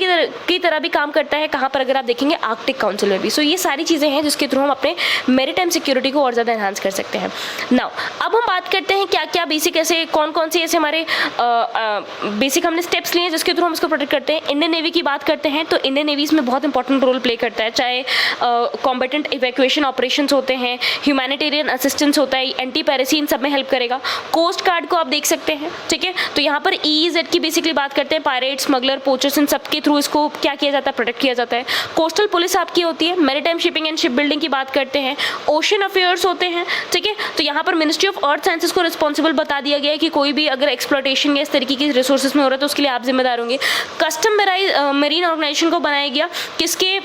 की तरह भी काम करता है, कहां पर अगर आप देखेंगे आर्कटिक काउंसिल में भी। सो ये सारी चीजें हैं जिसके थ्रू हम अपने मैरीटाइम सिक्योरिटी को और ज्यादा एनहांस कर सकते हैं। नाउ अब हम बात करते हैं क्या क्या बेसिक ऐसे कौन से ऐसे हमारे बेसिक हमने स्टेप्स लिए हैं जिसके थ्रू हम इसको प्रोटेक्ट करते हैं। इंडियन नेवी की बात करते हैं तो इंडियन नेवी इसमें बहुत इंपॉर्टेंट रोल प्ले करता है, चाहे कॉम्बेटेंट इवैक्यूएशन ऑपरेशंस होते हैं, ह्यूमैनिटेरियन असिस्टेंस होता है, एंटी पैरेसी, इन सब में हेल्प करेगा। कोस्ट गार्ड को आप देख सकते हैं, ठीक है, तो यहाँ पर EEZ की बेसिकली बात करते हैं, पायरेट, स्मगलर, पोचर्स, इन सब के थ्रू इसको क्या किया जाता है, प्रोटेक्ट किया जाता है। कोस्टल पुलिस आपकी होती है। Maritime shipping and ship building की बात करते हैं, ओशन अफेयर्स होते हैं, ठीक है, तो यहाँ पर मिनिस्ट्री ऑफ अर्थ साइंसेज को रिस्पॉन्सिबल बता दिया गया है कि कोई भी अगर एक्सप्लॉयटेशन या इस तरीके की रिसोर्सेज में हो रहा है तो उसके लिए आप जिम्मेदार होंगे। कस्टम मरीन ऑर्गेनाइजेशन को बनाया गया, किसके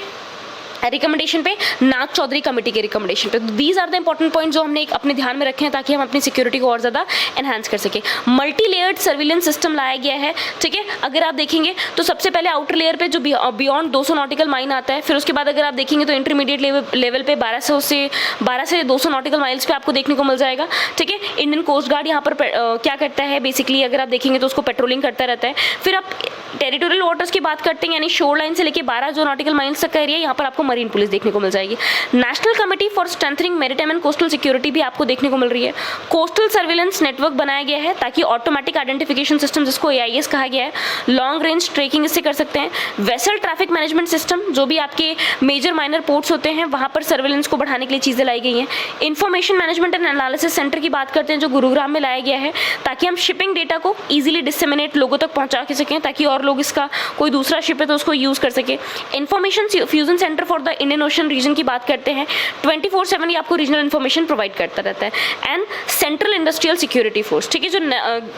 रिकमेंडेशन पे, नाग चौधरी कमेटी के रिकमेंडेशन पे। These are the important point जो हमने अपने ध्यान में रखे हैं ताकि हम अपनी सिक्योरिटी को और ज़्यादा एनहांस कर सके। मल्टी लेयर्ड सर्विलेंस सिस्टम लाया गया है, ठीक है, अगर आप देखेंगे तो सबसे पहले आउटर लेयर पे जो बियॉन्ड 200 नॉटिकल माइन आता है, फिर उसके बाद अगर आप देखेंगे तो इंटरमीडिएट लेवल पे 12 से 200 नॉटिकल माइल्स पे आपको देखने को मिल जाएगा, ठीक है। इंडियन कोस्ट गार्ड यहाँ पर क्या करता है, बेसिकली अगर आप देखेंगे तो उसको पेट्रोलिंग करता रहता है। फिर आप टेरिटोरियल वाटर्स की बात करते हैं, यानी शोर लाइन से लेकर 12 जो नॉटिकल माइल्स तक का एरिया, यहाँ पर आपको मरीन पुलिस देखने को मिल जाएगी। National committee for strengthening maritime and coastal security भी आपको देखने को मिल रही है। कोस्टल सर्विलेंस नेटवर्क बनाया गया है ताकि ऑटोमेटिक आइडेंटिफिकेशन सिस्टम, जिसको AIS कहा गया है, लॉन्ग रेंज ट्रैकिंग इससे कर सकते हैं। वेसल ट्रैफिक मैनेजमेंट सिस्टम, जो भी आपके मेजर माइनर पोर्ट्स होते हैं वहां पर सर्विलेंस को बढ़ाने के लिए चीजें लाई गई हैं। Information management and analysis centre की बात करते हैं जो गुरुग्राम में लाया गया है ताकि हम शिपिंग डेटा को इजीली डिसेमिनेट लोगों तक पहुंचा के सकें, ताकि और लोग इसका कोई दूसरा शिप है तो उसको यूज कर सके। Information fusion centre for the Indian ocean region की बात करते हैं, 24/7 ये आपको रीजनल इन्फॉर्मेशन प्रोवाइड करता रहता है। And central industrial security force, ठीक है, जो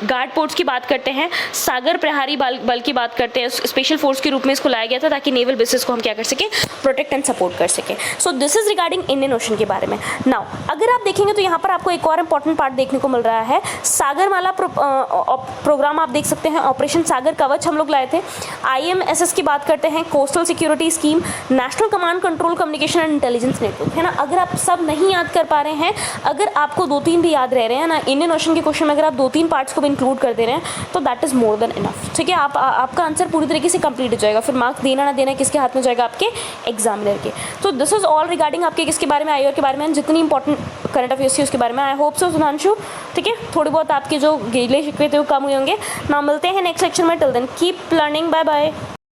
गार्ड पोर्ट्स की बात करते हैं, सागर प्रहारी बल की बात करते हैं, स्पेशल फोर्स के रूप में इसको लाया गया था ताकि नेवल बेसिस को हम क्या कर सके, प्रोटेक्ट एंड सपोर्ट कर सके। So this is regarding Indian ocean के बारे में। नाउ अगर आप देखेंगे तो यहाँ पर आपको एक और इंपॉर्टेंट पार्ट देखने को मिल रहा है, सागरमाला प्रोग्राम आप देख सकते हैं, ऑपरेशन सागर कवच हम लोग लाए थे। IMSS की बात करते हैं, coastal security scheme, national command control communication and intelligence network, है ना। अगर आप सब नहीं याद कर पा रहे हैं, अगर आपको 2-3 भी याद रह रहे हैं ना, इंडियन ओशन के क्वेश्चन में अगर आप 2-3 पार्ट्स को भी इंक्लूड कर दे रहे हैं तो that is more than enough, ठीक है। आपका आंसर पूरी तरीके से कंप्लीट हो जाएगा। फिर मार्क्स देना ना देना किसके हाथ में जाएगा, आपके एग्जामिनर के। तो दिस इज ऑल रिगार्डिंग आपके किसके बारे में, IOR के बारे में, जितनी इंपॉर्टेंट करंट अफेयर्स थी उसके बारे में। आई होप सो सुधांशु, ठीक है, थोड़ी बहुत आपके जो गिले शिकवे थे वो कम हुए होंगे। ना मिलते हैं नेक्स्ट सेक्शन में, till then keep learning, bye bye.